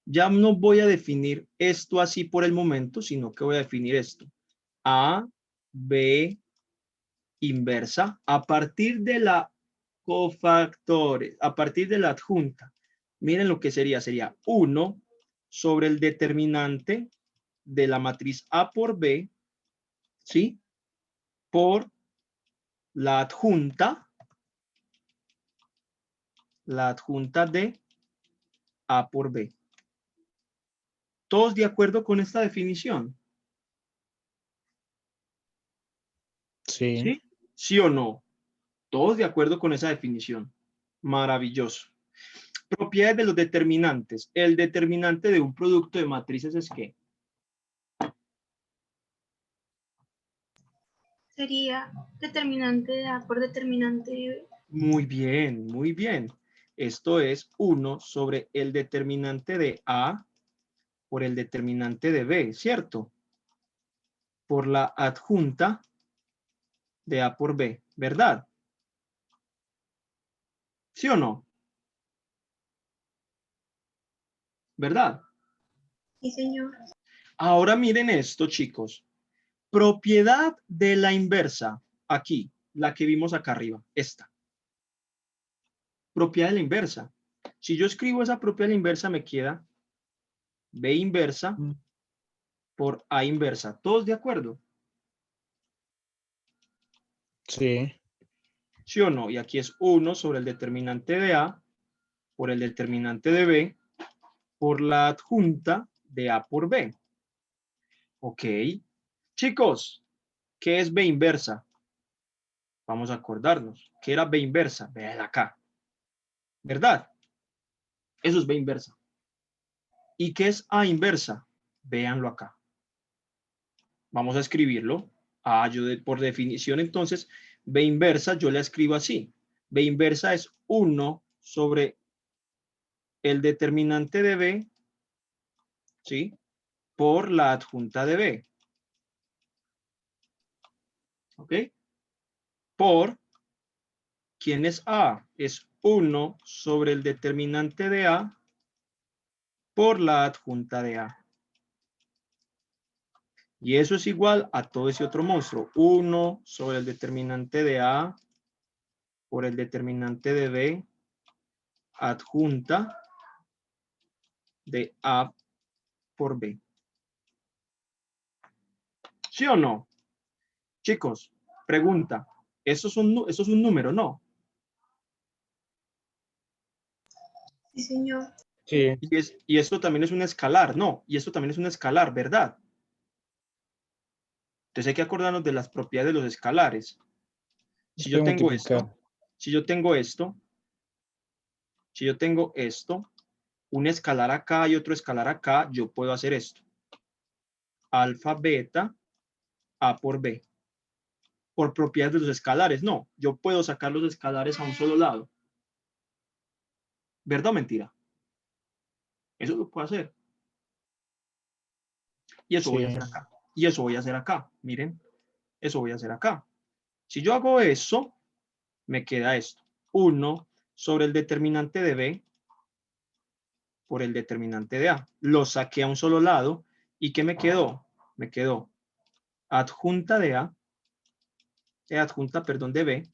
Ya no voy a definir esto así por el momento, sino que voy a definir esto. A, B, inversa, a partir de la cofactores, a partir de la adjunta. Miren lo que sería 1 sobre el determinante de la matriz A por B, ¿sí? Por la adjunta de A por B. ¿Todos de acuerdo con esta definición? Sí. ¿Sí? ¿Sí o no? Todos de acuerdo con esa definición. Maravilloso. Propiedades de los determinantes. El determinante de un producto de matrices es ¿qué? Sería determinante de A por determinante de B. Muy bien, muy bien. Esto es 1 sobre el determinante de A por el determinante de B, ¿cierto? Por la adjunta de A por B, ¿verdad? ¿Sí o no? ¿Verdad? Sí, señor. Ahora miren esto, chicos. Propiedad de la inversa. Aquí, la que vimos acá arriba, esta. Propiedad de la inversa. Si yo escribo esa propiedad de la inversa, me queda B inversa por A inversa. ¿Todos de acuerdo? Sí. ¿Sí o no? Y aquí es 1 sobre el determinante de A por el determinante de B por la adjunta de A por B. Ok. Chicos, ¿qué es B inversa? Vamos a acordarnos. ¿Qué era B inversa? Vean acá. ¿Verdad? Eso es B inversa. ¿Y qué es A inversa? Véanlo acá. Vamos a escribirlo. Por definición, entonces, B inversa yo la escribo así. B inversa es 1 sobre el determinante de B, ¿sí? Por la adjunta de B. ¿Ok? Por, ¿quién es A? Es 1 sobre el determinante de A por la adjunta de A. Y eso es igual a todo ese otro monstruo. 1 sobre el determinante de A por el determinante de B adjunta de A por B. ¿Sí o no? Chicos, pregunta. Eso es un número, ¿no? Sí, señor. Sí. Y esto también es un escalar, ¿no? Y esto también es un escalar, ¿verdad? Entonces hay que acordarnos de las propiedades de los escalares. Si yo Puede tengo multiplicar. esto, si yo tengo esto, si yo tengo esto, un escalar acá y otro escalar acá, yo puedo hacer esto. Alfa, beta, A por B. Por propiedades de los escalares, no. Yo puedo sacar los escalares a un solo lado. ¿Verdad o mentira? Eso lo puedo hacer. Y eso voy a Sí. hacer acá. Y eso voy a hacer acá. Miren, eso voy a hacer acá. Si yo hago eso, me queda esto. 1 sobre el determinante de B por el determinante de A. Lo saqué a un solo lado. ¿Y qué me quedó? Me quedó adjunta de A, adjunta, perdón, de B,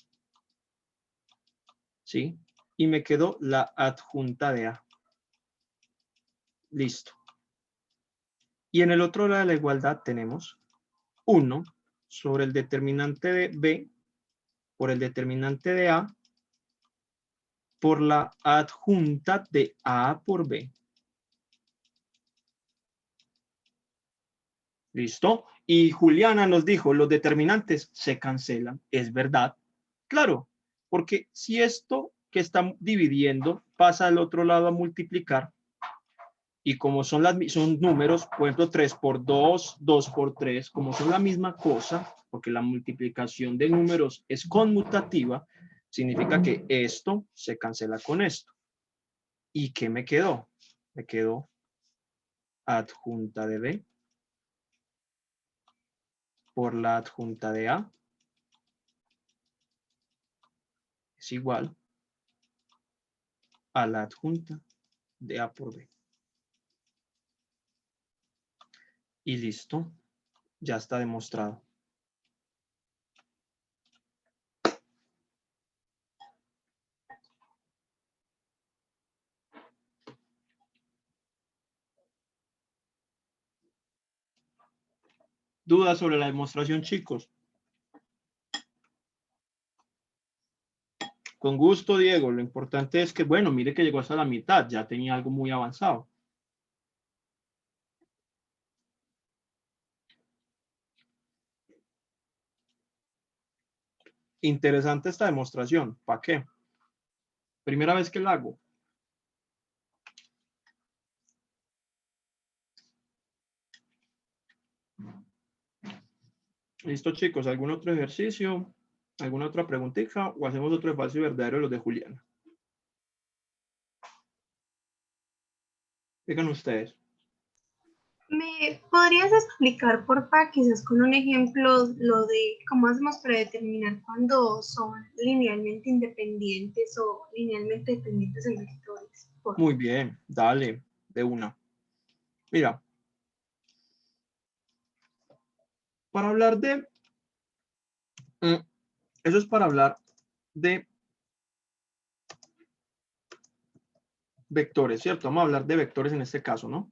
¿sí? Y me quedó la adjunta de A. Listo. Y en el otro lado de la igualdad tenemos 1 sobre el determinante de B por el determinante de A por la adjunta de A por B. ¿Listo? Y Juliana nos dijo, los determinantes se cancelan. ¿Es verdad? Claro, porque si esto que está dividiendo pasa al otro lado a multiplicar, y como son números, por ejemplo, 3 por 2, 2 por 3, como son la misma cosa, porque la multiplicación de números es conmutativa, significa que esto se cancela con esto. ¿Y qué me quedó? Me quedó adjunta de B por la adjunta de A es igual a la adjunta de A por B. Y listo, ya está demostrado. ¿Dudas sobre la demostración, chicos? Con gusto, Diego. Lo importante es que, bueno, mire que llegó hasta la mitad, ya tenía algo muy avanzado. Interesante esta demostración. ¿Para qué? Primera vez que la hago. Listo, chicos. ¿Algún otro ejercicio? ¿Alguna otra preguntita? ¿O hacemos otro de falso y verdadero de los de Juliana? Digan ustedes. ¿Me podrías explicar, porfa, quizás con un ejemplo, lo de cómo hacemos para determinar cuándo son linealmente independientes o linealmente dependientes en vectores? Porfa. Muy bien, dale, de una. Mira, para hablar de... Eso es para hablar de vectores, ¿cierto? Vamos a hablar de vectores en este caso, ¿no?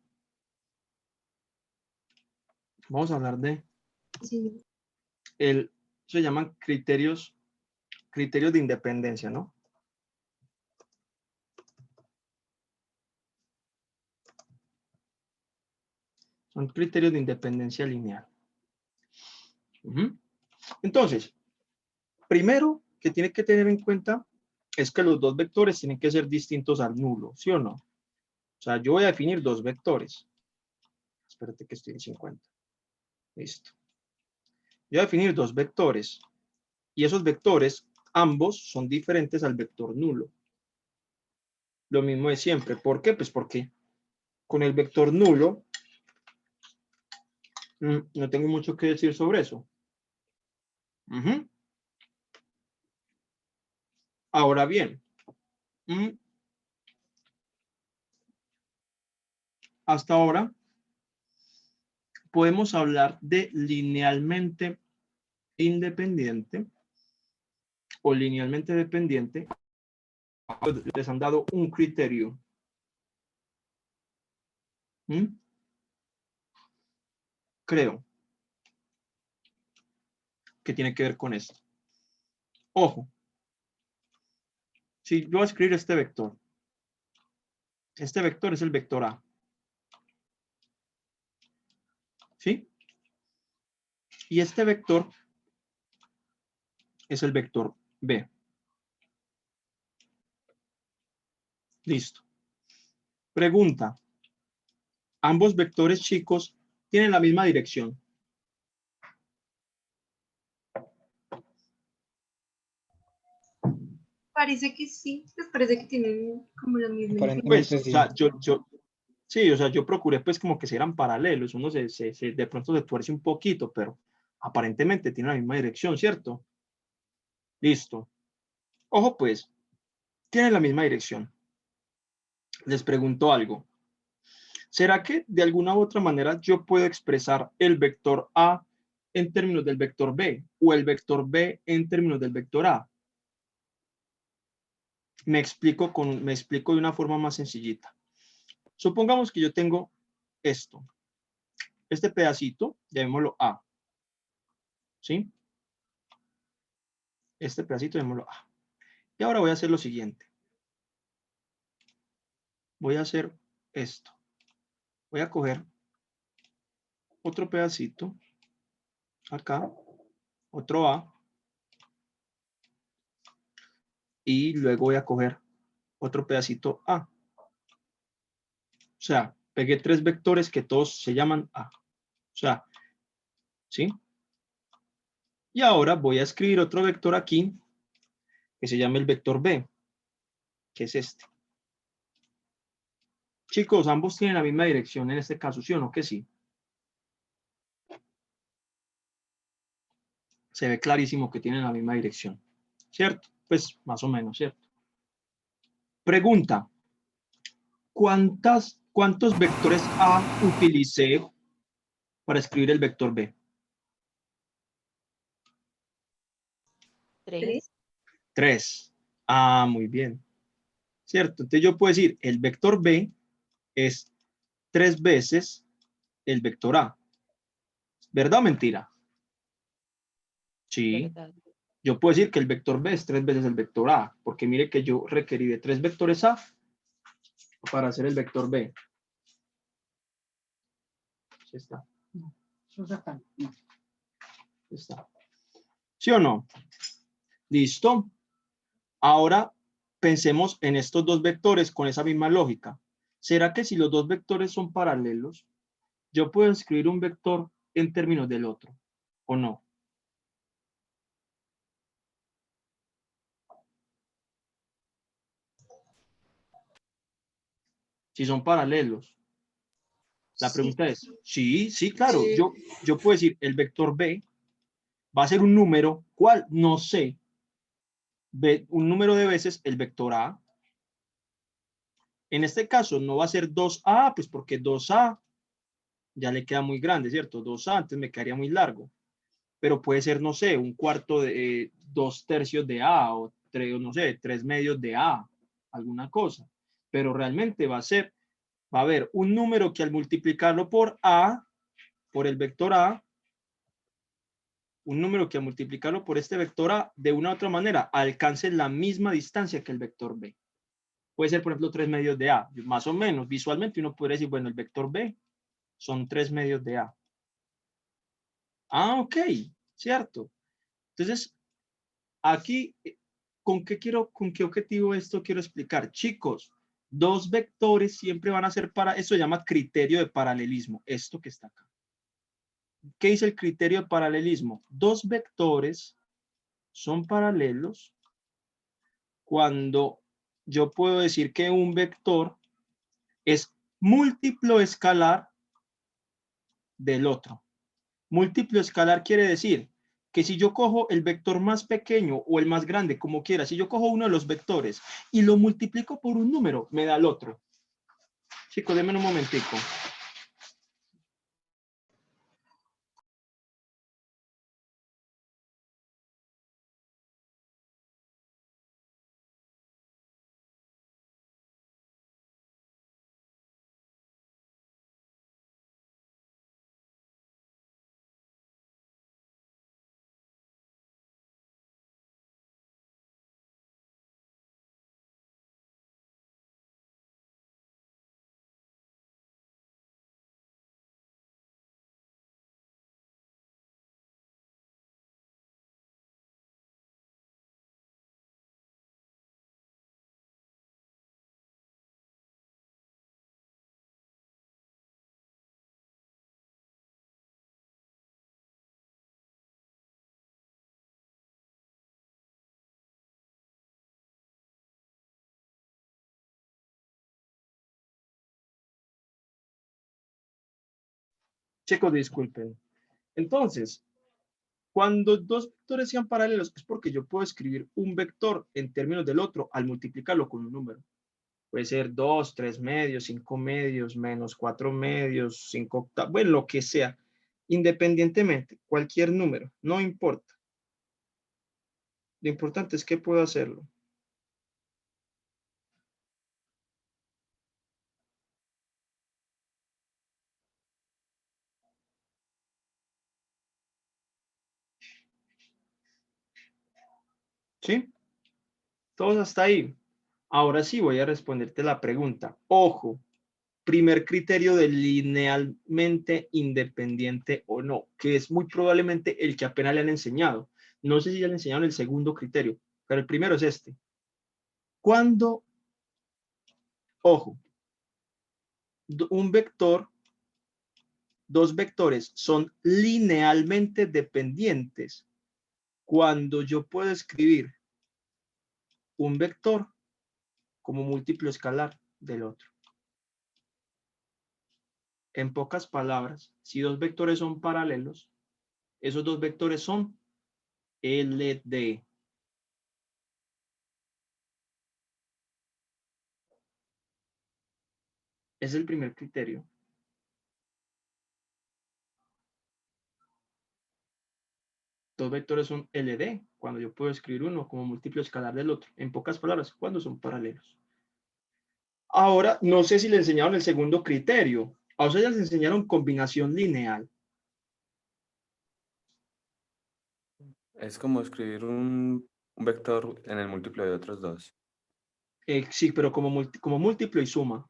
Vamos a hablar de... Sí. Se llaman criterios de independencia, ¿no? Son criterios de independencia lineal. Entonces, primero que tiene que tener en cuenta es que los dos vectores tienen que ser distintos al nulo, ¿sí o no? O sea, yo voy a definir dos vectores. Espérate que estoy en 50. Listo. Yo voy a definir dos vectores. Y esos vectores, ambos son diferentes al vector nulo. Lo mismo de siempre. ¿Por qué? Pues porque con el vector nulo no tengo mucho que decir sobre eso. Ahora bien, hasta ahora podemos hablar de linealmente independiente o linealmente dependiente. Les han dado un criterio. Creo que tiene que ver con esto. Ojo, si yo voy a escribir este vector es el vector A. ¿Sí? Y este vector es el vector B. Listo. Pregunta. ¿Ambos vectores, chicos, tienen la misma dirección? Parece que sí, pues parece que tienen como la misma Aparentemente información. Pues, o sea, sí, o sea, yo procuré pues como que eran paralelos, uno de pronto se tuerce un poquito, pero aparentemente tiene la misma dirección, ¿cierto? Listo. Ojo pues, tienen la misma dirección. Les pregunto algo. ¿Será que de alguna u otra manera yo puedo expresar el vector A en términos del vector B o el vector B en términos del vector A? Me explico de una forma más sencillita. Supongamos que yo tengo esto. Este pedacito, llamémoslo A. ¿Sí? Este pedacito, llamémoslo A. Y ahora voy a hacer lo siguiente. Voy a hacer esto. Voy a coger otro pedacito. Acá. Otro A. Y luego voy a coger otro pedacito A. O sea, pegué 3 vectores que todos se llaman A. O sea, ¿sí? Y ahora voy a escribir otro vector aquí que se llama el vector B, que es este. Chicos, ambos tienen la misma dirección en este caso, ¿sí o no? Que sí. Se ve clarísimo que tienen la misma dirección, ¿cierto? Pues más o menos, ¿cierto? Pregunta, ¿cuántos vectores A utilicé para escribir el vector B? 3. 3. Ah, muy bien. ¿Cierto? Entonces yo puedo decir, el vector B es 3 veces el vector A. ¿Verdad o mentira? Sí. ¿Verdad? Yo puedo decir que el vector B es 3 veces el vector A, porque mire que yo requerí de 3 vectores A para hacer el vector B. ¿Sí está? Está. ¿Sí o no? ¿Listo? Ahora pensemos en estos dos vectores con esa misma lógica. ¿Será que si los dos vectores son paralelos, yo puedo escribir un vector en términos del otro o no? Si son paralelos. La Sí, pregunta es, sí, sí, claro. sí. Yo puedo decir el vector B va a ser un número, ¿cuál? No sé. Un número de veces el vector A. En este caso no va a ser 2A, pues porque 2A ya le queda muy grande, ¿cierto? 2A, antes me quedaría muy largo. Pero puede ser, no sé, un cuarto de 2/3 de A o 3, no sé, 3/2 de A, alguna cosa. Pero realmente va a haber un número que al multiplicarlo por A, por el vector A, un número que al multiplicarlo por este vector A, de una u otra manera, alcance la misma distancia que el vector B. Puede ser, por ejemplo, 3/2 de A. Más o menos, visualmente uno podría decir, bueno, el vector B son 3/2 de A. Ah, ok, cierto. Entonces, aquí, con qué objetivo esto quiero explicar? Chicos, dos vectores siempre van a ser para, eso se llama criterio de paralelismo, esto que está acá. ¿Qué dice el criterio de paralelismo? Dos vectores son paralelos cuando yo puedo decir que un vector es múltiplo escalar del otro. Múltiplo escalar quiere decir que si yo cojo el vector más pequeño o el más grande, como quiera, si yo cojo uno de los vectores y lo multiplico por un número, me da el otro. Chicos, denme un momentico. Chicos, disculpen. Entonces, cuando dos vectores sean paralelos, es porque yo puedo escribir un vector en términos del otro al multiplicarlo con un número. Puede ser 2, 3 medios, 5 medios, menos 4 medios, 5 octavos, bueno, lo que sea. Independientemente, cualquier número, no importa. Lo importante es que puedo hacerlo. ¿Sí? Todos hasta ahí. Ahora sí voy a responderte la pregunta. Ojo, primer criterio de linealmente independiente o no, que es muy probablemente el que apenas le han enseñado. No sé si ya le enseñaron el segundo criterio, pero el primero es este. Cuando, ojo, un vector, dos vectores son linealmente dependientes, cuando yo puedo escribir un vector como múltiplo escalar del otro. En pocas palabras, si dos vectores son paralelos, esos dos vectores son LD. Es el primer criterio. Dos vectores son LD, cuando yo puedo escribir uno como múltiplo escalar del otro. En pocas palabras, cuando son paralelos. Ahora, no sé si le enseñaron el segundo criterio. A ustedes les enseñaron combinación lineal. Es como escribir un vector en el múltiplo de otros dos. Sí, pero como múltiplo y suma.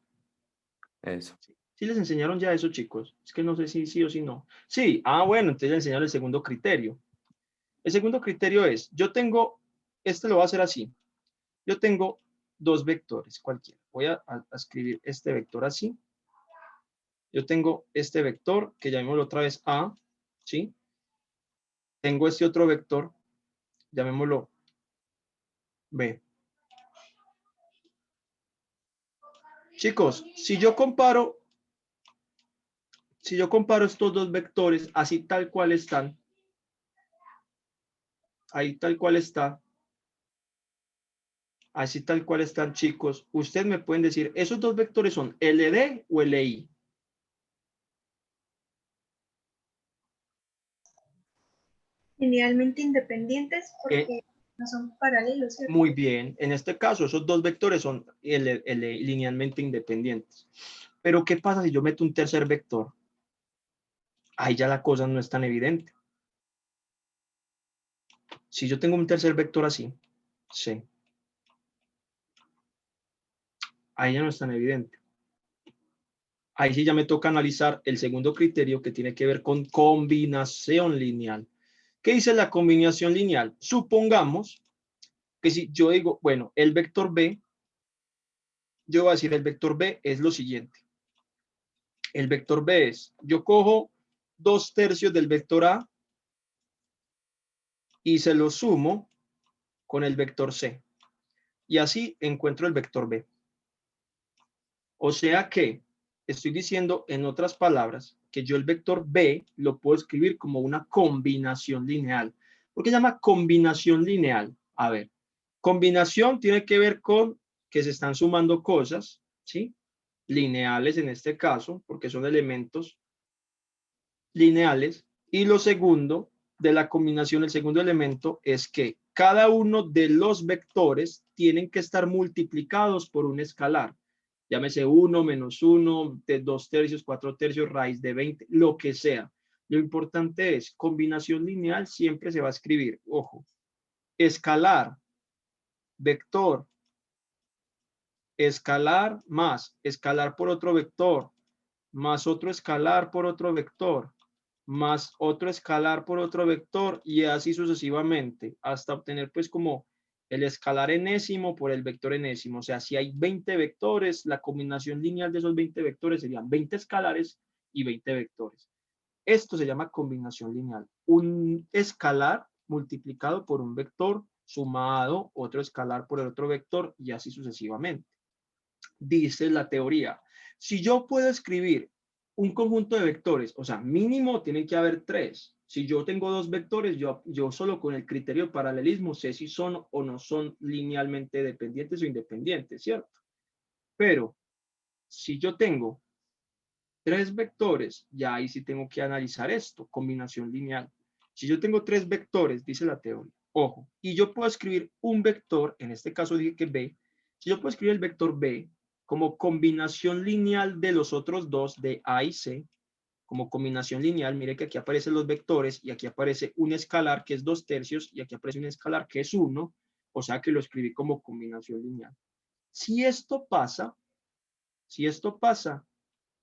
Eso. ¿Sí les enseñaron ya eso, chicos? Es que no sé si sí o si no. Sí, bueno, entonces les enseñaron el segundo criterio. El segundo criterio es, yo tengo, lo voy a hacer así. Yo tengo dos vectores cualquiera. Voy a escribir este vector así. Yo tengo este vector, que llamémoslo otra vez A, ¿sí? Tengo este otro vector, llamémoslo B. Chicos, si yo comparo estos dos vectores así tal cual están, ahí tal cual está, así tal cual están, chicos, ustedes me pueden decir, ¿esos dos vectores son LD o LI? Linealmente independientes porque no son paralelos, ¿cierto? Muy bien, en este caso esos dos vectores son linealmente independientes. Pero ¿qué pasa si yo meto un tercer vector? Ahí ya la cosa no es tan evidente. Si yo tengo un tercer vector así, sí, ahí ya no es tan evidente. Ahí sí ya me toca analizar el segundo criterio que tiene que ver con combinación lineal. ¿Qué dice la combinación lineal? Supongamos que si yo digo, bueno, el vector B, yo voy a decir el vector B es lo siguiente. El vector B es, yo cojo 2/3 del vector A y se lo sumo con el vector C. Y así encuentro el vector B. O sea que estoy diciendo, en otras palabras, que yo el vector B lo puedo escribir como una combinación lineal. ¿Por qué se llama combinación lineal? A ver, combinación tiene que ver con que se están sumando cosas, ¿sí? Lineales en este caso, porque son elementos lineales. Y lo segundo de la combinación, el segundo elemento, es que cada uno de los vectores tienen que estar multiplicados por un escalar. Llámese 1, -1, de 2/3, 4/3, raíz de 20, lo que sea. Lo importante es, combinación lineal siempre se va a escribir, ojo, escalar, vector, escalar más, escalar por otro vector, más otro escalar por otro vector, más otro escalar por otro vector y así sucesivamente hasta obtener pues como el escalar enésimo por el vector enésimo. O sea, si hay 20 vectores, la combinación lineal de esos 20 vectores serían 20 escalares y 20 vectores. Esto se llama combinación lineal. Un escalar multiplicado por un vector sumado otro escalar por el otro vector y así sucesivamente. Dice la teoría, si yo puedo escribir un conjunto de vectores, o sea, mínimo tienen que haber 3. Si yo tengo 2 vectores, yo solo con el criterio de paralelismo sé si son o no son linealmente dependientes o independientes, ¿cierto? Pero si yo tengo 3 vectores, ya ahí sí tengo que analizar esto, combinación lineal. Si yo tengo 3 vectores, dice la teoría, ojo, y yo puedo escribir un vector, en este caso dije que B, si yo puedo escribir el vector B como combinación lineal de los otros dos, de A y C, como combinación lineal, mire que aquí aparecen los vectores y aquí aparece un escalar que es 2/3 y aquí aparece un escalar que es 1. O sea que lo escribí como combinación lineal. Si esto pasa,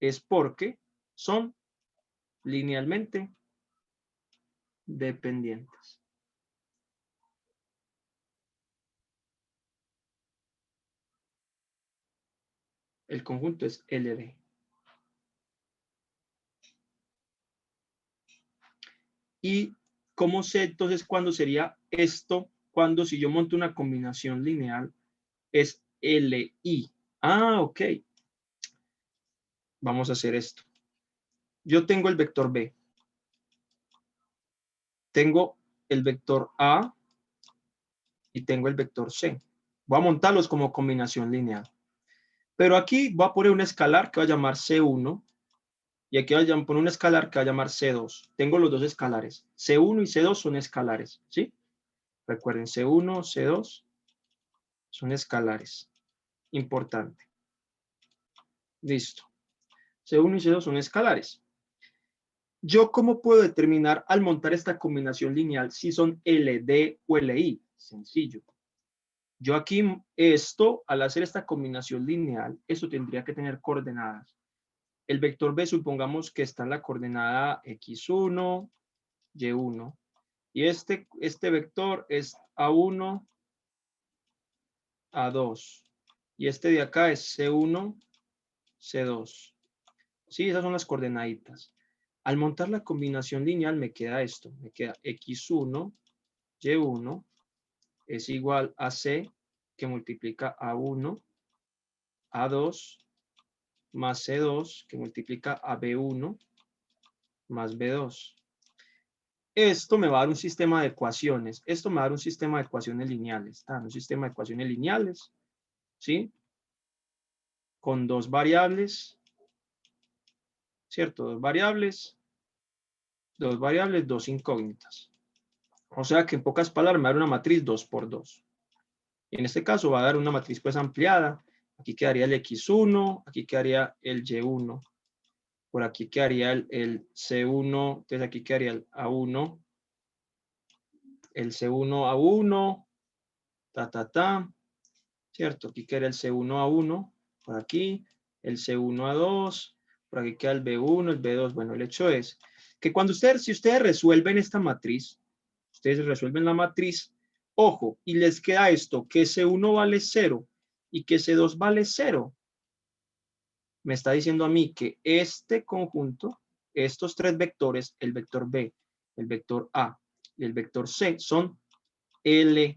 es porque son linealmente dependientes. El conjunto es LD. ¿Y cómo sé entonces cuándo sería esto? Cuando si yo monto una combinación lineal es LI. Ah, ok. Vamos a hacer esto. Yo tengo el vector B. Tengo el vector A y tengo el vector C. Voy a montarlos como combinación lineal. Pero aquí voy a poner un escalar que va a llamar C1 y aquí voy a poner un escalar que va a llamar C2. Tengo los dos escalares. C1 y C2 son escalares, ¿sí? Recuerden, C1, C2 son escalares. Importante. Listo. C1 y C2 son escalares. ¿Yo cómo puedo determinar al montar esta combinación lineal si son LD o LI? Sencillo. Yo aquí al hacer esta combinación lineal, esto tendría que tener coordenadas. El vector B supongamos que está en la coordenada x1, y1. Y este vector es a1, a2. Y este de acá es c1, c2. Sí, esas son las coordenaditas. Al montar la combinación lineal me queda esto. Me queda x1, y1 es igual a c que multiplica a1, a2 más c2 que multiplica a b1 más b2. Esto me va a dar un sistema de ecuaciones. Esto me va a dar un sistema de ecuaciones lineales. Un sistema de ecuaciones lineales, ¿sí? Con dos variables, ¿cierto? Dos variables, dos incógnitas. O sea que en pocas palabras me va a dar una matriz 2 por 2. Y en este caso va a dar una matriz pues ampliada. Aquí quedaría el x1, aquí quedaría el y1. Por aquí quedaría el c1, entonces aquí quedaría el a1, el c1 a1, ¿cierto? Aquí queda el C1A1, por aquí, el C1A2, por aquí queda el B1, el B2. Bueno, el hecho es que si ustedes resuelven esta matriz, ustedes resuelven la matriz, ojo, y les queda esto, que C1 vale 0 y que C2 vale 0. Me está diciendo a mí que este conjunto, estos tres vectores, el vector B, el vector A y el vector C, son LI.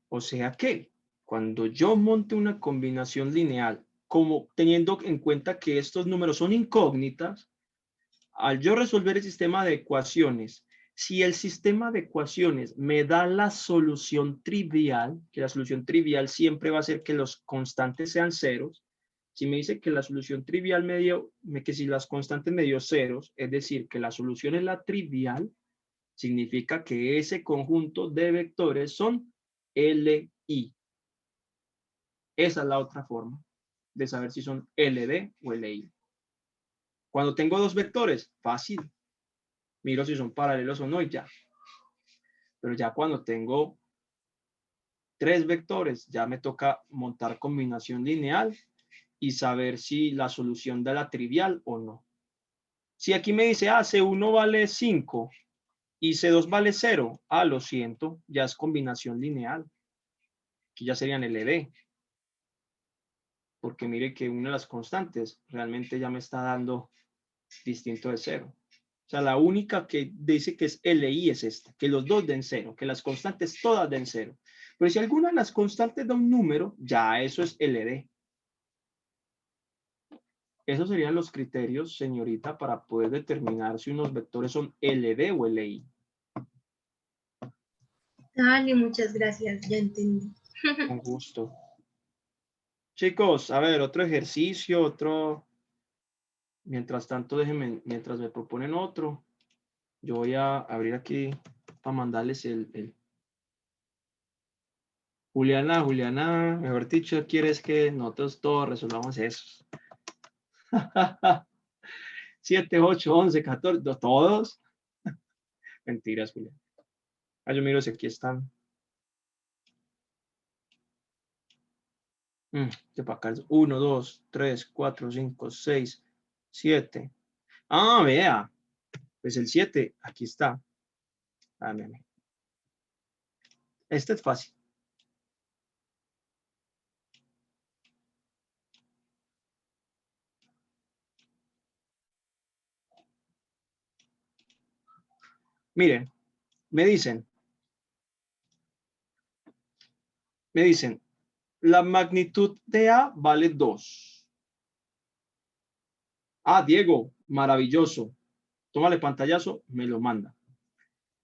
O sea que cuando yo monte una combinación lineal, como teniendo en cuenta que estos números son incógnitas, al yo resolver el sistema de ecuaciones, si el sistema de ecuaciones me da la solución trivial, que la solución trivial siempre va a ser que los constantes sean ceros, si me dice que la solución trivial que si las constantes me dio ceros, es decir, que la solución es la trivial, significa que ese conjunto de vectores son LI. Esa es la otra forma de saber si son LD o LI. Cuando tengo dos vectores, fácil. Miro si son paralelos o no y ya. Pero ya cuando tengo tres vectores, ya me toca montar combinación lineal y saber si la solución da la trivial o no. Si aquí me dice, C1 vale 5 y C2 vale 0, lo siento, ya es combinación lineal. Aquí ya serían LD. Porque mire que una de las constantes realmente ya me está dando distinto de 0. O sea, la única que dice que es LI es esta, que los dos den 0, que las constantes todas den 0. Pero si alguna de las constantes da un número, ya eso es LD. Esos serían los criterios, señorita, para poder determinar si unos vectores son LD o LI. Dale, muchas gracias, ya entendí. Con gusto. Chicos, a ver, otro ejercicio, otro. Mientras tanto, mientras me proponen otro, yo voy a abrir aquí para mandarles el. Juliana, mejor dicho, quieres que nosotros todos resolvamos eso. 7, 8, 11, 14, todos. Mentiras, Juliana. Yo miro si aquí están. Para acá. 1, 2, 3, 4, 5, 6, 7. Ah, vea. Pues el 7, aquí está. Ah, mire. Este es fácil. Miren, me dicen, la magnitud de A vale 2. Ah, Diego, maravilloso. Tómale pantallazo, me lo manda.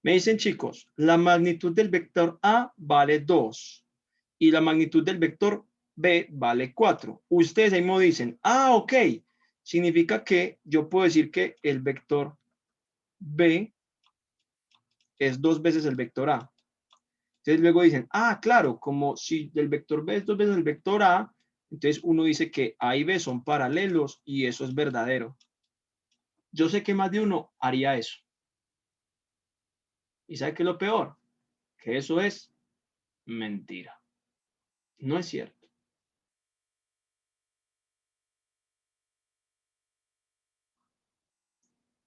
Me dicen, chicos, la magnitud del vector A vale 2 y la magnitud del vector B vale 4. Ustedes ahí me dicen, ah, ok, significa que yo puedo decir que el vector B es 2 veces el vector A. Entonces luego dicen, ah, claro, como si el vector B es 2 veces el vector A, entonces uno dice que A y B son paralelos y eso es verdadero. Yo sé que más de uno haría eso. ¿Y sabe qué es lo peor? Que eso es mentira. No es cierto.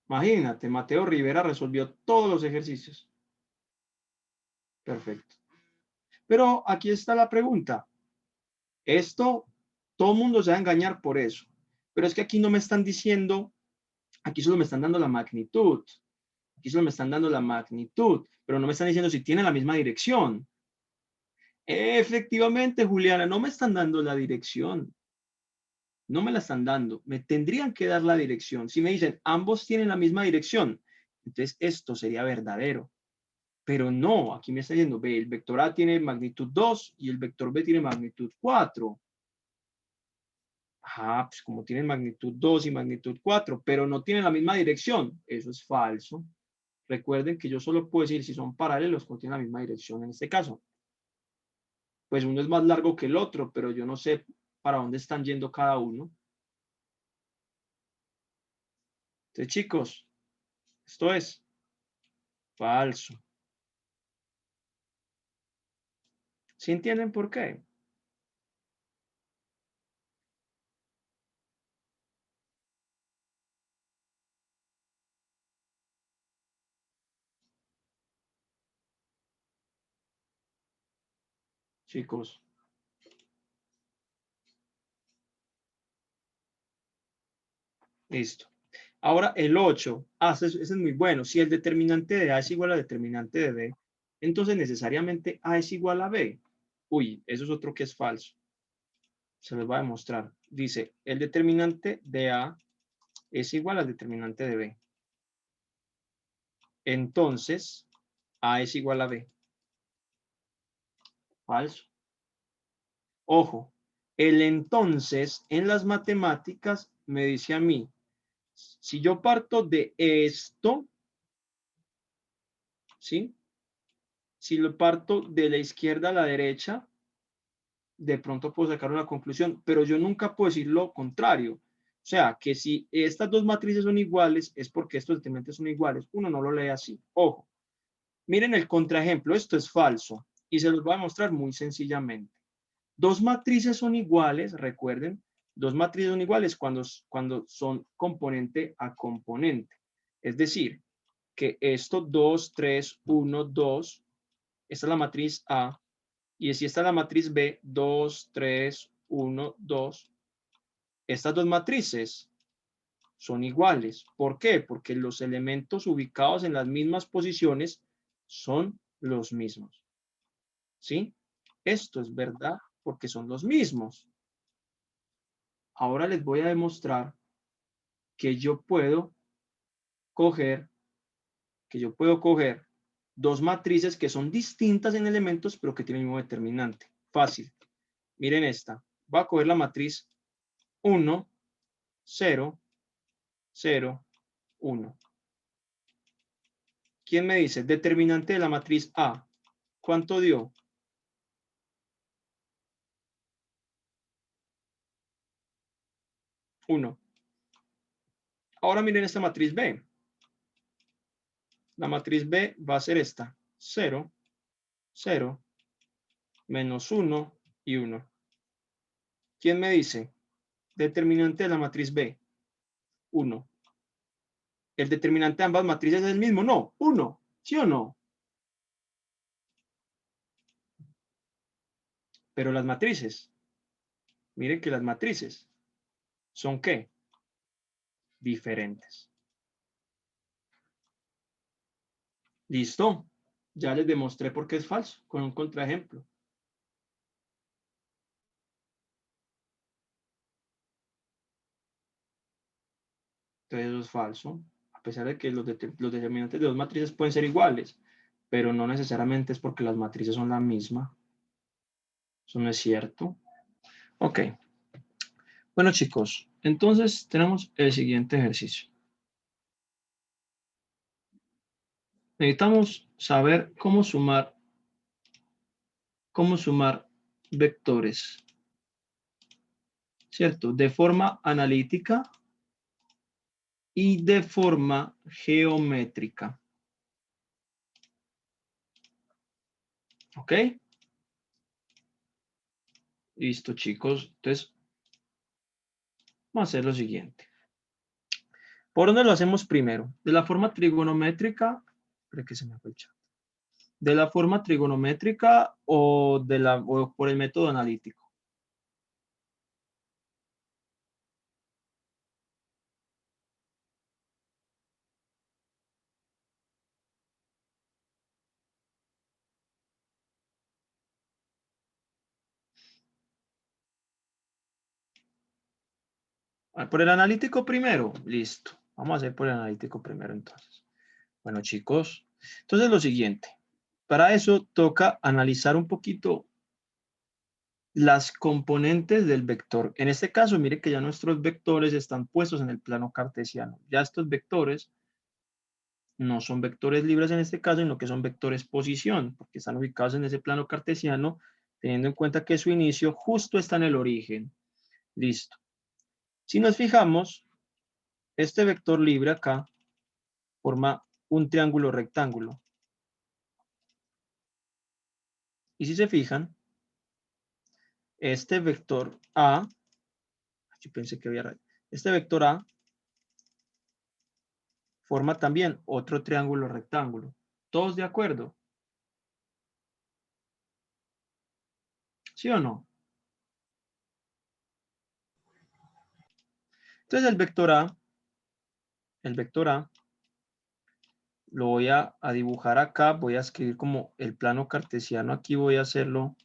Imagínate, Mateo Rivera resolvió todos los ejercicios. Perfecto. Pero aquí está la pregunta. Esto, todo el mundo se va a engañar por eso. Pero es que aquí no me están diciendo, aquí solo me están dando la magnitud. Aquí solo me están dando la magnitud, pero no me están diciendo si tiene la misma dirección. Efectivamente, Juliana, no me están dando la dirección. No me la están dando. Me tendrían que dar la dirección. Si me dicen, ambos tienen la misma dirección, entonces esto sería verdadero. Pero no, aquí me está diciendo, ve, el vector A tiene magnitud 2 y el vector B tiene magnitud 4. Ajá, pues como tienen magnitud 2 y magnitud 4, pero no tienen la misma dirección. Eso es falso. Recuerden que yo solo puedo decir si son paralelos o tienen la misma dirección en este caso. Pues uno es más largo que el otro, pero yo no sé para dónde están yendo cada uno. Entonces, chicos, esto es falso. ¿Sí entienden por qué? Chicos. Listo. Ahora el 8. Ese es muy bueno. Si el determinante de A es igual al determinante de B, entonces necesariamente A es igual a B. Uy, eso es otro que es falso. Se los voy a demostrar. Dice, el determinante de A es igual al determinante de B. Entonces, A es igual a B. Falso. Ojo, el entonces en las matemáticas me dice a mí, si yo parto de esto, ¿sí? Si lo parto de la izquierda a la derecha, de pronto puedo sacar una conclusión, pero yo nunca puedo decir lo contrario. O sea, que si estas dos matrices son iguales, es porque estos determinantes son iguales. Uno no lo lee así. Ojo, miren el contraejemplo, esto es falso y se los voy a mostrar muy sencillamente. Dos matrices son iguales, recuerden, dos matrices son iguales cuando son componente a componente. Es decir, que esto 2, 3, 1, 2, esta es la matriz A, y si esta es la matriz B, 2, 3, 1, 2, estas dos matrices son iguales. ¿Por qué? Porque los elementos ubicados en las mismas posiciones son los mismos. ¿Sí? Esto es verdad porque son los mismos. Ahora les voy a demostrar que yo puedo coger dos matrices que son distintas en elementos, pero que tienen el mismo determinante. Fácil. Miren esta. Voy a coger la matriz 1, 0, 0, 1. ¿Quién me dice? Determinante de la matriz A. ¿Cuánto dio? 1. Ahora miren esta matriz B. La matriz B va a ser esta. 0, 0, menos 1 y 1. ¿Quién me dice? Determinante de la matriz B, 1. ¿El determinante de ambas matrices es el mismo? No, 1. ¿Sí o no? Pero las matrices, miren que las matrices son ¿qué? Diferentes. ¿Listo? Ya les demostré por qué es falso, con un contraejemplo. Entonces eso es falso, a pesar de que los determinantes de dos matrices pueden ser iguales, pero no necesariamente es porque las matrices son la misma. Eso no es cierto. Ok. Bueno, chicos, entonces tenemos el siguiente ejercicio. Necesitamos saber cómo sumar vectores, ¿cierto? De forma analítica y de forma geométrica. ¿Ok? Listo, chicos. Entonces, vamos a hacer lo siguiente. ¿Por dónde lo hacemos primero? ¿De la forma trigonométrica? Espera que se me fue el chat. ¿De la forma trigonométrica o por el método analítico? Por el analítico primero. Listo. Vamos a hacer por el analítico primero entonces. Bueno, chicos. Entonces lo siguiente. Para eso toca analizar un poquito las componentes del vector. En este caso, mire que ya nuestros vectores están puestos en el plano cartesiano. Ya estos vectores no son vectores libres en este caso, sino que son vectores posición, porque están ubicados en ese plano cartesiano, teniendo en cuenta que su inicio justo está en el origen. Listo. Si nos fijamos, este vector libre acá forma un triángulo rectángulo. Y si se fijan, este vector A, yo pensé que había, este vector A forma también otro triángulo rectángulo. ¿Todos de acuerdo? ¿Sí o no? Entonces el vector A, lo voy a dibujar acá, voy a escribir como el plano cartesiano, aquí voy a hacerlo,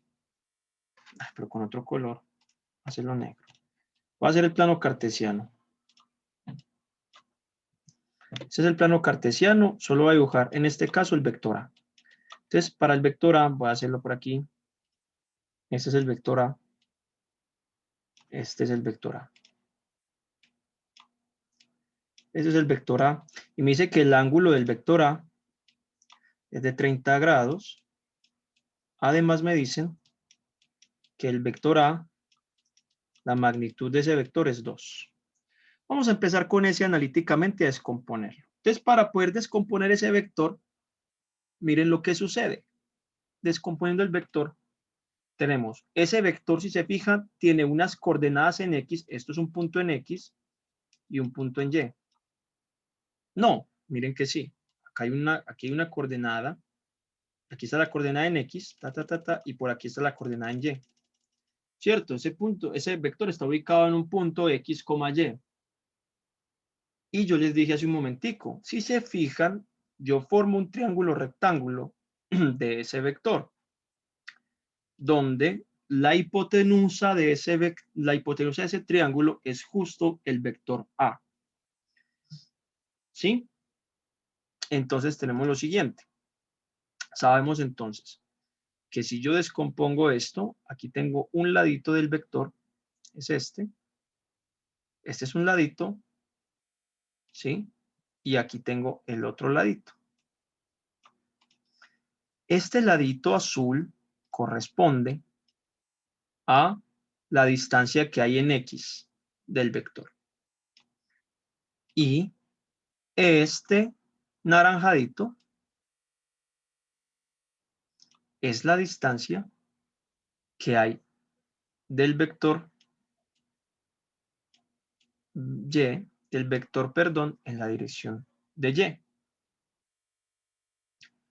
pero con otro color, hacerlo negro. Voy a hacer el plano cartesiano. Este es el plano cartesiano, solo voy a dibujar en este caso el vector A. Entonces para el vector A voy a hacerlo por aquí. Este es el vector A. Este es el vector A. Este es el vector A. Y me dice que el ángulo del vector A es de 30 grados. Además me dicen que el vector A, la magnitud de ese vector es 2. Vamos a empezar con ese analíticamente a descomponerlo. Entonces, para poder descomponer ese vector, miren lo que sucede. Descomponiendo el vector, tenemos ese vector, si se fijan, tiene unas coordenadas en X. Esto es un punto en X y un punto en Y. No, miren que sí. Aquí hay una coordenada. Aquí está la coordenada en X, y por aquí está la coordenada en Y. ¿Cierto? Ese vector está ubicado en un punto X, Y. Y yo les dije hace un momentico, si se fijan, yo formo un triángulo rectángulo de ese vector, donde la hipotenusa de ese triángulo es justo el vector A. ¿Sí? Entonces tenemos lo siguiente. Sabemos entonces que si yo descompongo esto, aquí tengo un ladito del vector, es este. Este es un ladito, ¿sí? Y aquí tengo el otro ladito. Este ladito azul corresponde a la distancia que hay en X del vector. Y este naranjadito es la distancia que hay del vector y, perdón, en la dirección de y.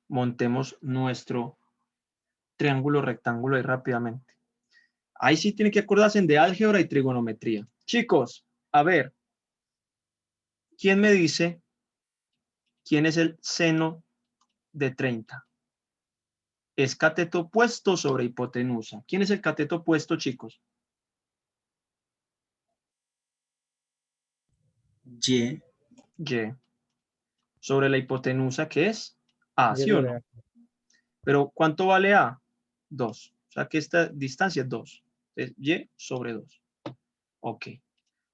Montemos nuestro triángulo rectángulo ahí rápidamente. Ahí sí tiene que acordarse de álgebra y trigonometría. Chicos, a ver, ¿quién me dice quién es el seno de 30? Es cateto opuesto sobre hipotenusa. ¿Quién es el cateto opuesto, chicos? Y. Y. Sobre la hipotenusa, ¿qué es? A, Y ¿sí o sobre no? A. Pero ¿cuánto vale A? 2. O sea que esta distancia es 2. Es Y sobre 2. Ok.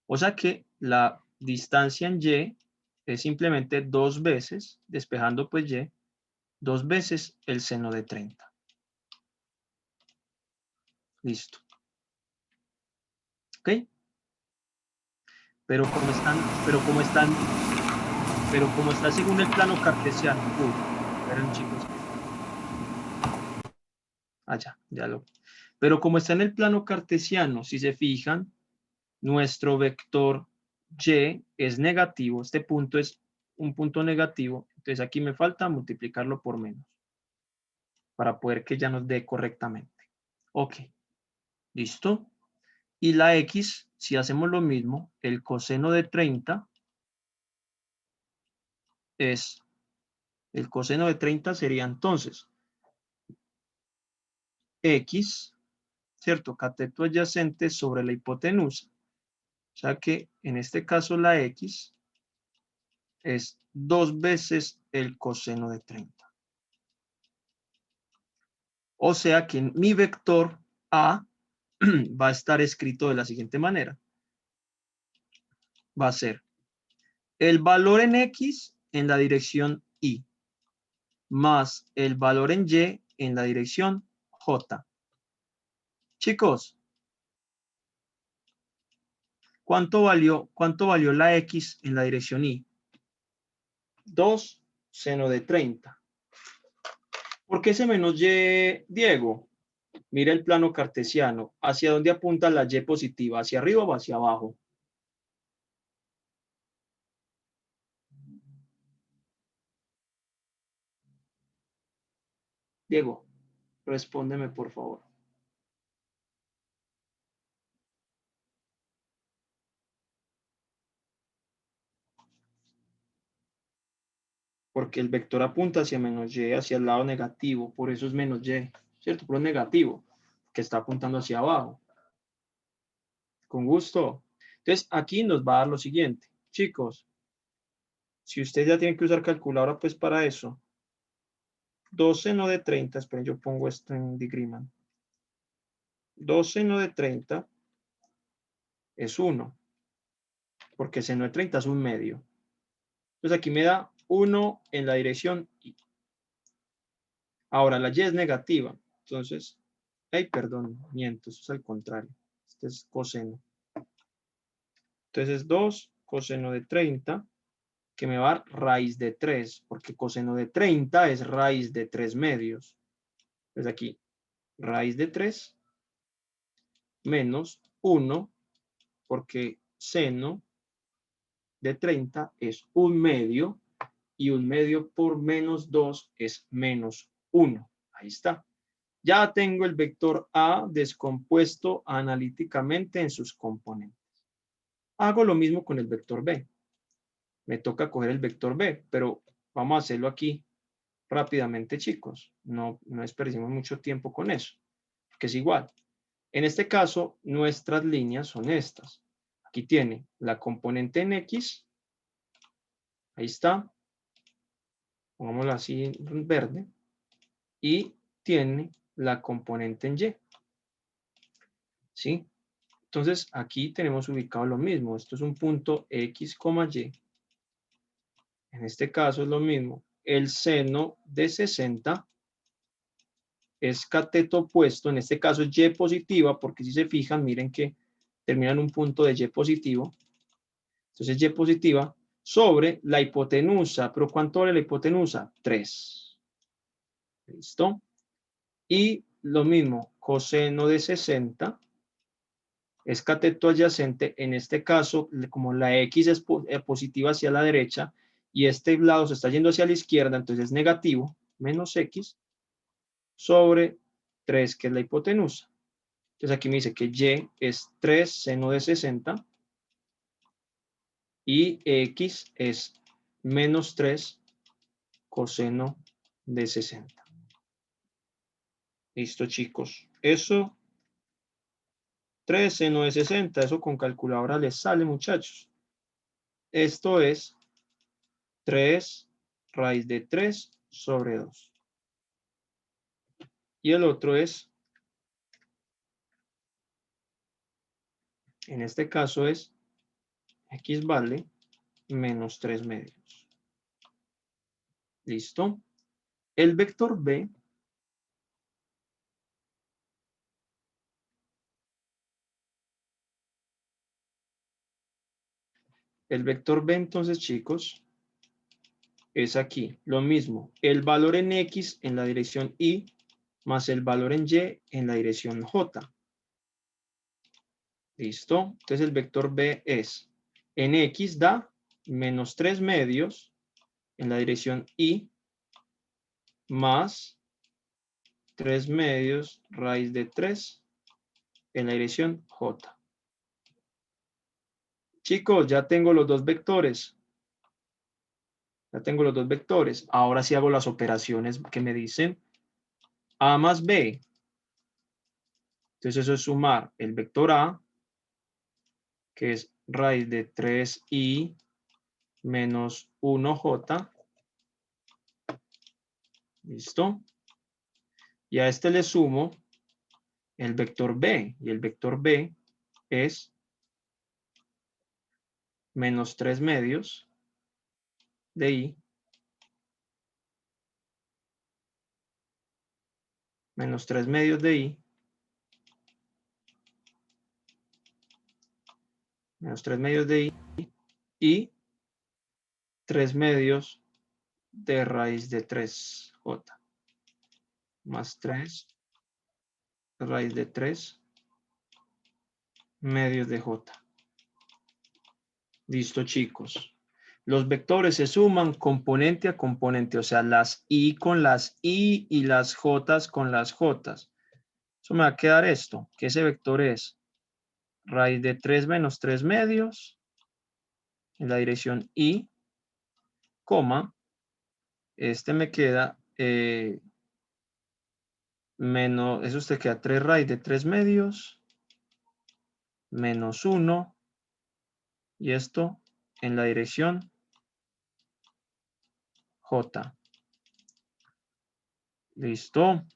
O sea que la distancia en Y es simplemente 2 veces, despejando pues Y, 2 veces el seno de 30. Listo. ¿Ok? Pero como está según el plano cartesiano. Esperen, chicos. Ya lo. Pero como está en el plano cartesiano, si se fijan, nuestro vector y es negativo. Este punto es un punto negativo. Entonces aquí me falta multiplicarlo por menos para poder que ya nos dé correctamente. Ok. ¿Listo? Y la X, si hacemos lo mismo, el coseno de 30 es, el coseno de 30 sería entonces X, ¿cierto? Cateto adyacente sobre la hipotenusa. O sea que en este caso la X es 2 veces el coseno de 30. O sea que mi vector A va a estar escrito de la siguiente manera. Va a ser el valor en X en la dirección Y más el valor en Y en la dirección J. Chicos, ¿cuánto valió la X en la dirección Y? 2 seno de 30. ¿Por qué ese menos Y, Diego? Mira el plano cartesiano. ¿Hacia dónde apunta la Y positiva? ¿Hacia arriba o hacia abajo? Diego, respóndeme por favor. Porque el vector apunta hacia menos y, hacia el lado negativo, por eso es menos y, ¿cierto? Pero es negativo, que está apuntando hacia abajo. Con gusto. Entonces, aquí nos va a dar lo siguiente. Chicos, si ustedes ya tienen que usar calculadora, pues para eso. 2 seno de 30, esperen, yo pongo esto en Digriman. 2 seno de 30 es 1, porque seno de 30 es un medio. Entonces, aquí me da 1 en la dirección Y. Ahora, la Y es negativa. Entonces, perdón, miento, eso es al contrario. Este es coseno. Entonces, 2 coseno de 30, que me va a dar raíz de 3, porque coseno de 30 es raíz de 3 medios. Entonces, aquí, raíz de 3 menos 1, porque seno de 30 es un medio, y un medio por menos 2 es menos 1. Ahí está. Ya tengo el vector A descompuesto analíticamente en sus componentes. Hago lo mismo con el vector B. Me toca coger el vector B, pero vamos a hacerlo aquí rápidamente, chicos. No desperdiciemos mucho tiempo con eso, porque es igual. En este caso, nuestras líneas son estas. Aquí tiene la componente en X. Ahí está. Pongámoslo así en verde. Y tiene la componente en Y. ¿Sí? Entonces, aquí tenemos ubicado lo mismo. Esto es un punto X, Y. En este caso es lo mismo. El seno de 60 es cateto opuesto. En este caso es Y positiva, porque si se fijan, miren que termina en un punto de Y positivo. Entonces, Y positiva sobre la hipotenusa. ¿Pero cuánto vale la hipotenusa? 3. ¿Listo? Y lo mismo, coseno de 60 es cateto adyacente. En este caso, como la X es positiva hacia la derecha y este lado se está yendo hacia la izquierda, entonces es negativo, menos X sobre 3, que es la hipotenusa. Entonces aquí me dice que Y es 3 seno de 60 y X es menos 3 coseno de 60. Listo, chicos. Eso, 3 seno de 60, eso con calculadora les sale, muchachos. Esto es 3 raíz de 3 sobre 2. Y el otro es, en este caso es, X vale menos 3 medios. ¿Listo? El vector B entonces, chicos, es aquí. Lo mismo, el valor en X en la dirección Y más el valor en Y en la dirección J. ¿Listo? Entonces el vector B es, en X da menos 3 medios en la dirección Y más 3 medios raíz de 3 en la dirección J. Chicos, ya tengo los dos vectores. Ya tengo los dos vectores. Ahora sí hago las operaciones que me dicen A más B. Entonces eso es sumar el vector A, que es raíz de 3i menos 1j. ¿Listo? Y a este le sumo el vector B. Y el vector B es menos 3 medios de i menos 3 medios de i menos 3 medios de i y 3 medios de raíz de 3j más 3 raíz de 3 medios de j. Listo, chicos. Los vectores se suman componente a componente, o sea, las i con las i y las j con las j. Eso me va a quedar esto, que ese vector es raíz de 3 menos 3 medios en la dirección i, coma, este me queda menos, eso te queda 3 raíz de 3 medios menos 1 y esto en la dirección j. Listo.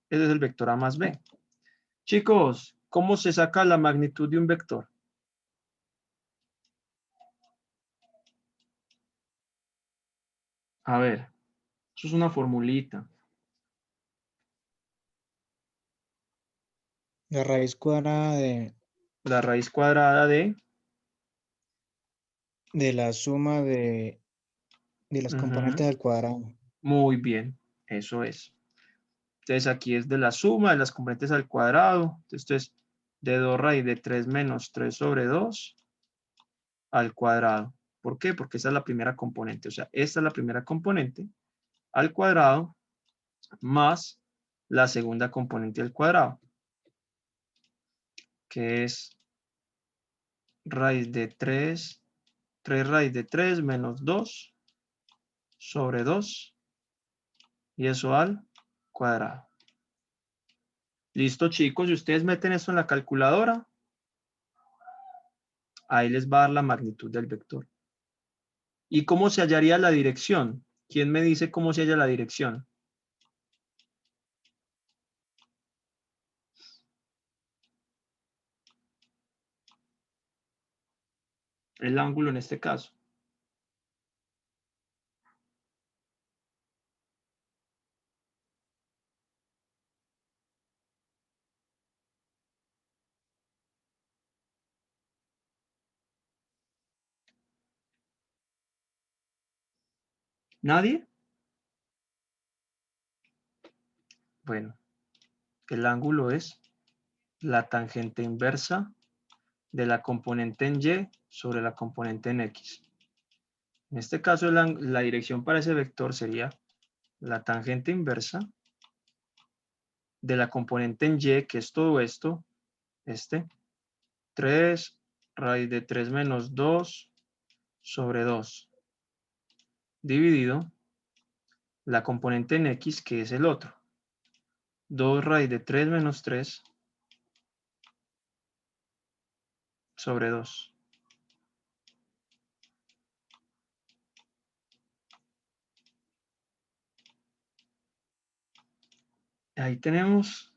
Ese es el vector A más B. Chicos, ¿cómo se saca la magnitud de un vector? A ver, eso es una formulita. La raíz cuadrada La raíz cuadrada de la suma de las Ujú, componentes al cuadrado. muy bien, eso es. Entonces aquí es de la suma de las componentes al cuadrado. Entonces esto es de 2 raíz de 3 menos 3 sobre 2 al cuadrado. ¿Por qué? Porque esa es la primera componente. O sea, esta es la primera componente al cuadrado más la segunda componente al cuadrado, que es raíz de 3 raíz de 3 menos 2 sobre 2 y eso al cuadrado. Listo, chicos, si ustedes meten esto en la calculadora, ahí les va a dar la magnitud del vector. ¿Y cómo se hallaría la dirección? ¿Quién me dice cómo se halla la dirección? El ángulo en este caso. ¿Nadie? Bueno, el ángulo es la tangente inversa de la componente en Y sobre la componente en X. En este caso, la dirección para ese vector sería la tangente inversa de la componente en Y, que es todo esto, 3 raíz de 3 menos 2 sobre 2, dividido la componente en X, que es el otro, 2 raíz de 3 menos 3 sobre 2. Ahí tenemos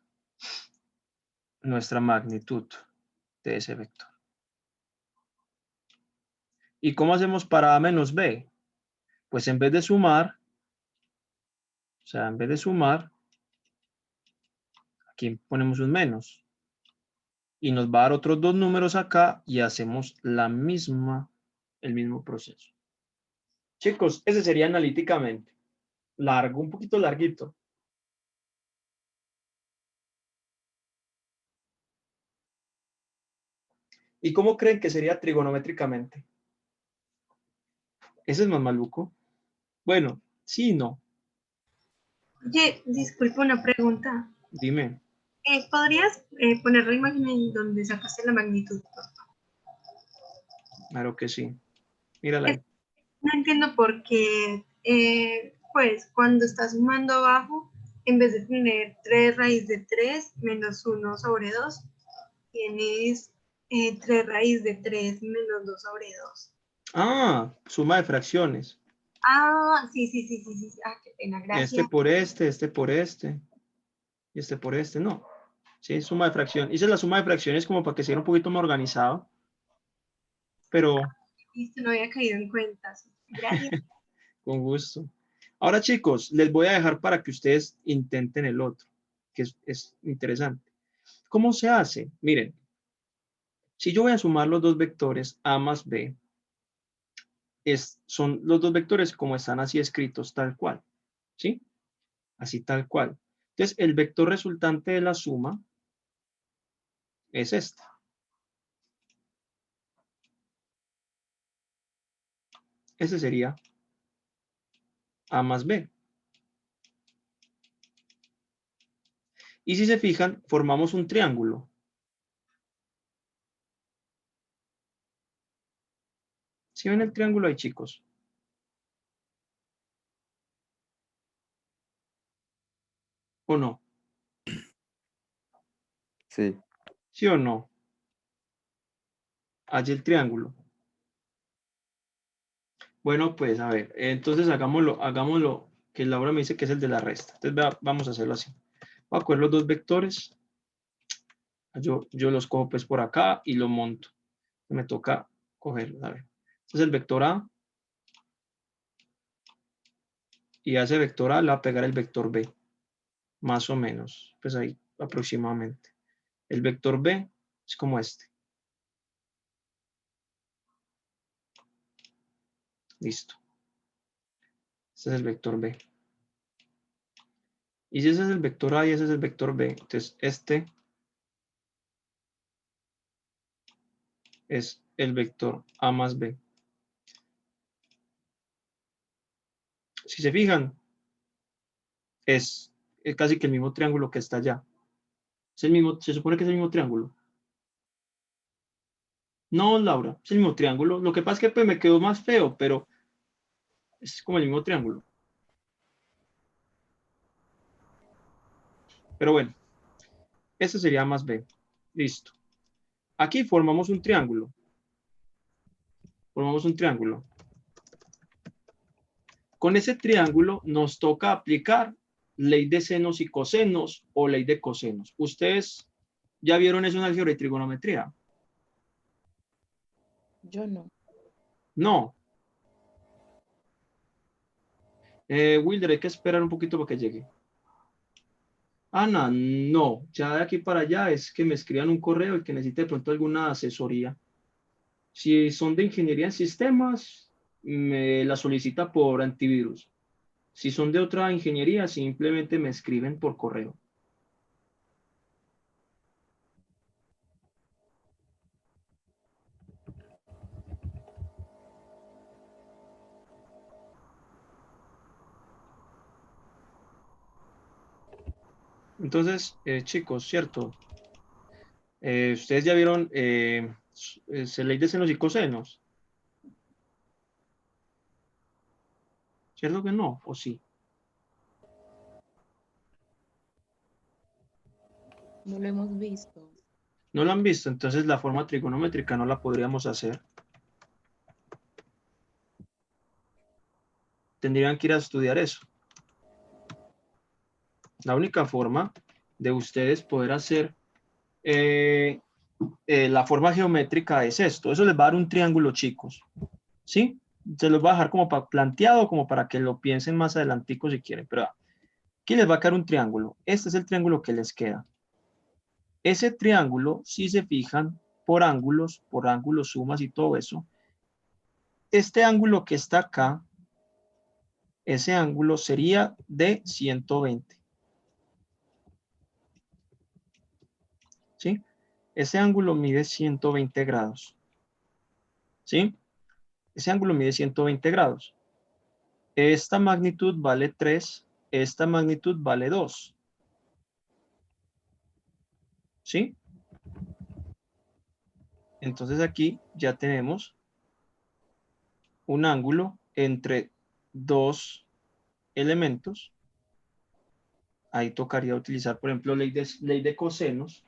nuestra magnitud de ese vector. ¿Y cómo hacemos para A menos B? Pues en vez de sumar, aquí ponemos un menos. Y nos va a dar otros dos números acá y hacemos el mismo proceso. Chicos, ese sería analíticamente. Largo, un poquito larguito. ¿Y cómo creen que sería trigonométricamente? Ese es más maluco. Bueno, sí y no. Oye, disculpa una pregunta. Dime. ¿Podrías poner la imagen en donde sacaste la magnitud, por favor? Claro que sí. Mírala ahí. No entiendo por qué, pues, cuando estás sumando abajo, en vez de tener 3 raíz de 3 menos 1 sobre 2, tienes 3 raíz de 3 menos 2 sobre 2. Ah, suma de fracciones. Ah, sí. Ah, qué pena, gracias. Este por este, y este por este, no. Sí, suma de fracción. Hice la suma de fracciones como para que sea un poquito más organizado. Pero Listo, no había caído en cuenta. Gracias. con gusto. Ahora, chicos, les voy a dejar para que ustedes intenten el otro, que es interesante. ¿Cómo se hace? Miren, si yo voy a sumar los dos vectores A más B, son los dos vectores como están así escritos, tal cual. ¿Sí? Así tal cual. Entonces, el vector resultante de la suma es este. Ese sería A más B. Y si se fijan, formamos un triángulo. ¿Sí ven el triángulo ahí, chicos? ¿O no? Sí. ¿Sí o no? Allí el triángulo. Bueno, pues a ver, entonces hagámoslo, que Laura me dice que es el de la resta. Entonces vamos a hacerlo así. Voy a coger los dos vectores. Yo los cojo pues por acá y lo monto. Me toca cogerlos, a ver. Este es el vector A. Y a ese vector A le va a pegar el vector B. Más o menos. Pues ahí aproximadamente. El vector B es como este. Listo. Este es el vector B. Y si ese es el vector A y ese es el vector B, entonces este es el vector A más B. Si se fijan, es casi que el mismo triángulo que está allá. Es el mismo, se supone que es el mismo triángulo. No, Laura, es el mismo triángulo. Lo que pasa es que pues, me quedó más feo, pero es como el mismo triángulo. Pero bueno, este sería A más B. Listo. Aquí formamos un triángulo. Formamos un triángulo. Con ese triángulo nos toca aplicar ley de senos y cosenos o ley de cosenos. ¿Ustedes ya vieron eso en álgebra y trigonometría? Yo no. No. Wilder, hay que esperar un poquito para que llegue. Ana, no. Ya de aquí para allá es que me escriban un correo y que necesite de pronto alguna asesoría. Si son de ingeniería en sistemas, me la solicita por antivirus. Si son de otra ingeniería, simplemente me escriben por correo. Entonces, chicos, ¿cierto? Ustedes ya vieron ley de senos y cosenos. ¿Cierto que no? ¿O sí? No lo hemos visto. ¿No lo han visto? Entonces la forma trigonométrica no la podríamos hacer. Tendrían que ir a estudiar eso. La única forma de ustedes poder hacer la forma geométrica es esto. Eso les va a dar un triángulo, chicos. ¿Sí? Se los va a dejar como para planteado, como para que lo piensen más adelantico si quieren. Pero aquí les va a quedar un triángulo. Este es el triángulo que les queda. Ese triángulo, si se fijan, por ángulos, sumas y todo eso, este ángulo que está acá, ese ángulo sería de 120. ¿Sí? Ese ángulo mide 120 grados. ¿Sí? Ese ángulo mide 120 grados. Esta magnitud vale 3, esta magnitud vale 2. ¿Sí? Entonces aquí ya tenemos un ángulo entre dos elementos. Ahí tocaría utilizar, por ejemplo, ley de cosenos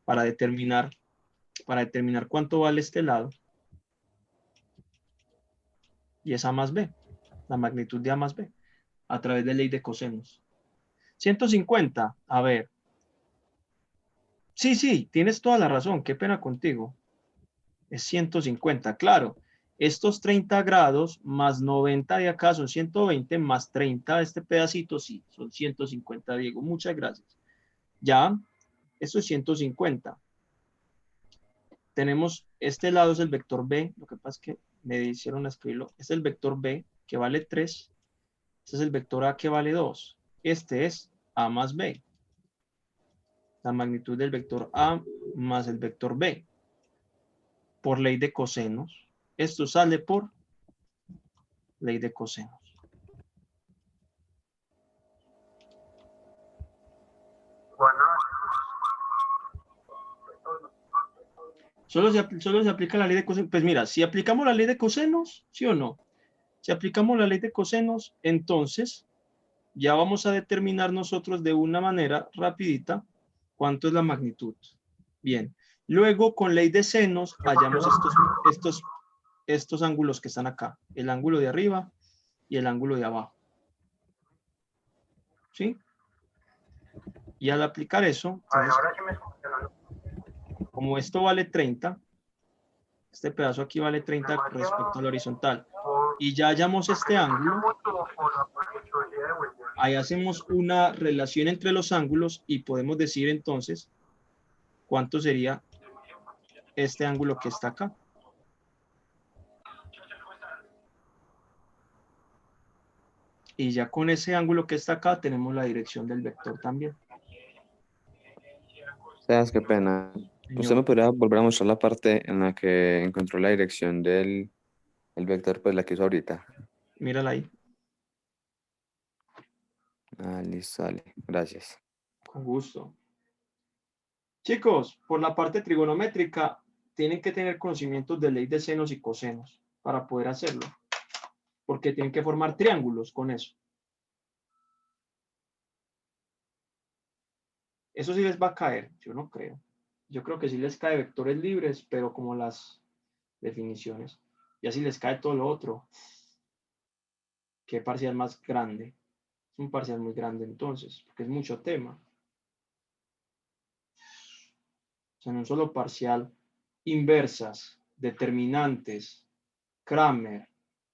para determinar cuánto vale este lado. Y es A más B, la magnitud de A más B, a través de ley de cosenos. 150, a ver. Sí, tienes toda la razón, qué pena contigo. Es 150, claro. Estos 30 grados más 90 de acá son 120, más 30 de este pedacito, sí, son 150, Diego. Muchas gracias. Ya, esto es 150. Tenemos, este lado es el vector B, lo que pasa es que me hicieron escribirlo. Este es el vector B, que vale 3. Este es el vector A, que vale 2. Este es A más B. La magnitud del vector A más el vector B. Por ley de cosenos. Esto sale por ley de cosenos. Solo se aplica la ley de cosenos. Pues mira, si aplicamos la ley de cosenos, ¿sí o no? Si aplicamos la ley de cosenos, entonces ya vamos a determinar nosotros de una manera rapidita cuánto es la magnitud. Bien. Luego, con ley de senos, hallamos estos ángulos que están acá. El ángulo de arriba y el ángulo de abajo. ¿Sí? Y al aplicar eso, entonces, como esto vale 30, este pedazo aquí vale 30 respecto al horizontal, y ya hallamos este ángulo, ahí hacemos una relación entre los ángulos y podemos decir entonces cuánto sería este ángulo que está acá. Y ya con ese ángulo que está acá tenemos la dirección del vector también. Sebas, qué pena. ¿Usted Señor, me podría volver a mostrar la parte en la que encontró la dirección del el vector, pues la que hizo ahorita? mírala ahí, Ah, listo, dale. Gracias. con gusto. Chicos, por la parte trigonométrica, tienen que tener conocimientos de ley de senos y cosenos para poder hacerlo, porque tienen que formar triángulos con eso. Eso sí les va a caer, yo no creo. Yo creo que sí les cae vectores libres, pero como las definiciones. Y así les cae todo lo otro. ¿Qué parcial más grande? Es un parcial muy grande entonces, porque es mucho tema. O sea, en un solo parcial, inversas, determinantes, Kramer,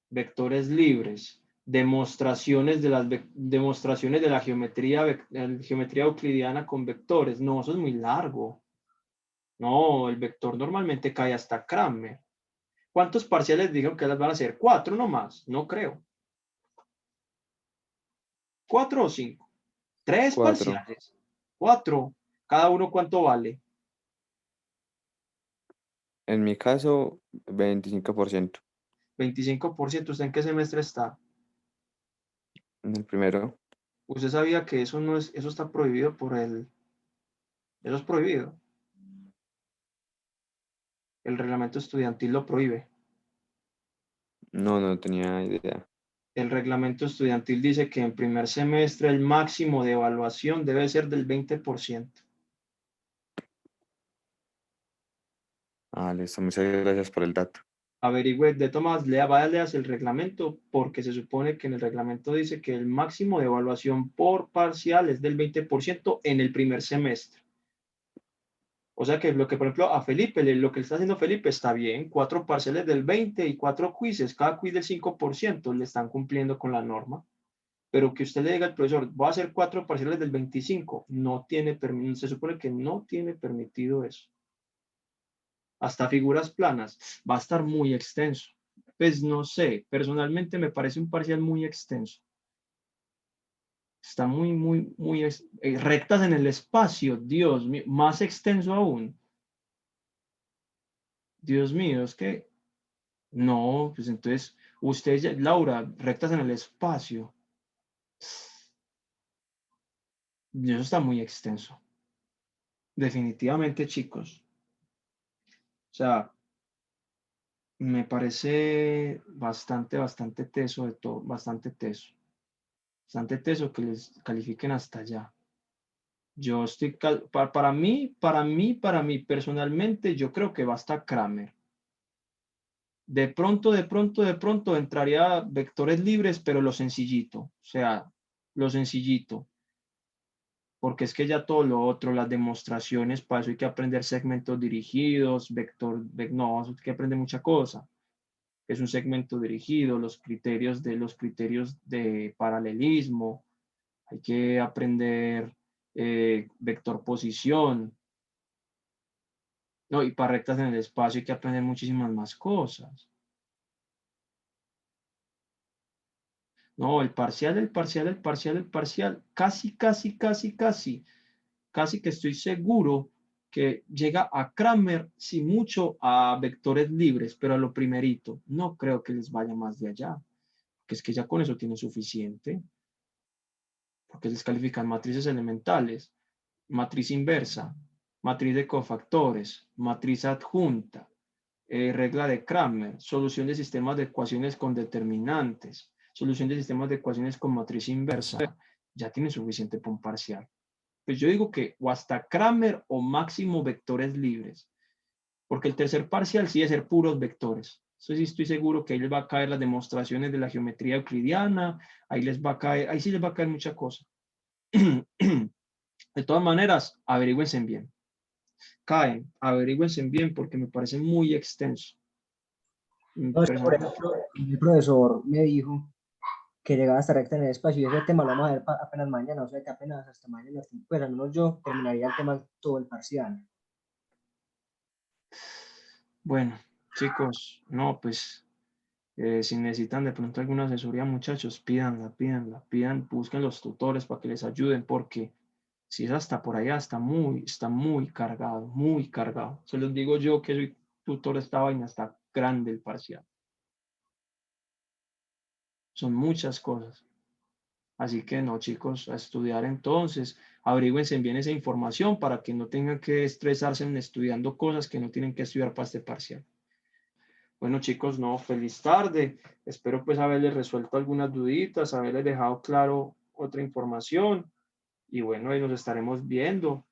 vectores libres, demostraciones de la geometría euclidiana con vectores. No, eso es muy largo. No, el vector normalmente cae hasta Kramer. ¿Cuántos parciales dijeron que las van a hacer? 4 nomás, no creo. 4 o 5. 3 4. parciales. 4. ¿Cada uno cuánto vale? En mi caso, 25%. 25%. ¿Usted en qué semestre está? En el primero. Usted sabía que eso no es, eso está prohibido por eso es prohibido. El reglamento estudiantil lo prohíbe. No, no tenía idea. El reglamento estudiantil dice que en primer semestre el máximo de evaluación debe ser del 20%. Ah, listo, muchas gracias por el dato. Averigüe, de Tomás, léase el reglamento, porque se supone que en el reglamento dice que el máximo de evaluación por parcial es del 20% en el primer semestre. O sea que lo que, por ejemplo, a Felipe, lo que le está haciendo Felipe está bien, 4 parciales del 20 y 4 quizzes, cada quiz del 5%, le están cumpliendo con la norma. Pero que usted le diga al profesor, voy a hacer 4 parciales del 25, no tiene permitido, se supone que no tiene permitido eso. Hasta figuras planas, va a estar muy extenso. Pues no sé, personalmente me parece un parcial muy extenso. Está muy rectas en el espacio, Dios mío, más extenso aún. Dios mío, es que no, pues entonces, usted, Laura, rectas en el espacio. Eso está muy extenso. Definitivamente, chicos. O sea, me parece bastante teso de todo, bastante teso que les califiquen hasta allá. Yo estoy, para mí, personalmente, yo creo que basta Kramer. De pronto entraría vectores libres, pero lo sencillito, o sea, lo sencillito. Porque es que ya todo lo otro, las demostraciones, para eso hay que aprender segmentos dirigidos, no, hay que aprender mucha cosa. Es un segmento dirigido, los criterios de paralelismo, hay que aprender vector posición, no, y para rectas en el espacio hay que aprender muchísimas más cosas. No, el parcial, casi que estoy seguro que llega a Kramer, si mucho, a vectores libres, pero a lo primerito, no creo que les vaya más de allá, que es que ya con eso tienen suficiente, porque les califican matrices elementales, matriz inversa, matriz de cofactores, matriz adjunta, regla de Kramer, solución de sistemas de ecuaciones con determinantes, solución de sistemas de ecuaciones con matriz inversa, ya tienen suficiente para un parcial. Pues yo digo que o hasta Kramer o máximo vectores libres, porque el tercer parcial sí es ser puros vectores. Eso sí estoy seguro que ahí les va a caer las demostraciones de la geometría euclidiana, ahí sí les va a caer mucha cosa. De todas maneras, averígüense bien. Averígüense bien porque me parece muy extenso. No, es que, por ejemplo, el profesor me dijo que llegaba hasta recta en el espacio y ese tema lo vamos a ver apenas mañana, o sea que apenas hasta mañana, pues al menos yo terminaría el tema todo el parcial. Bueno, chicos, no, pues si necesitan de pronto alguna asesoría, muchachos, pidan, busquen los tutores para que les ayuden, porque si es hasta por allá, está muy cargado, muy cargado. Se los digo yo que soy tutor de esta vaina, está grande el parcial. Son muchas cosas. Así que no, chicos, a estudiar entonces, averígüense bien esa información para que no tengan que estresarse en estudiando cosas que no tienen que estudiar para este parcial. Bueno, chicos, no, feliz tarde. Espero pues haberles resuelto algunas duditas, haberles dejado claro otra información. Y bueno, ahí nos estaremos viendo.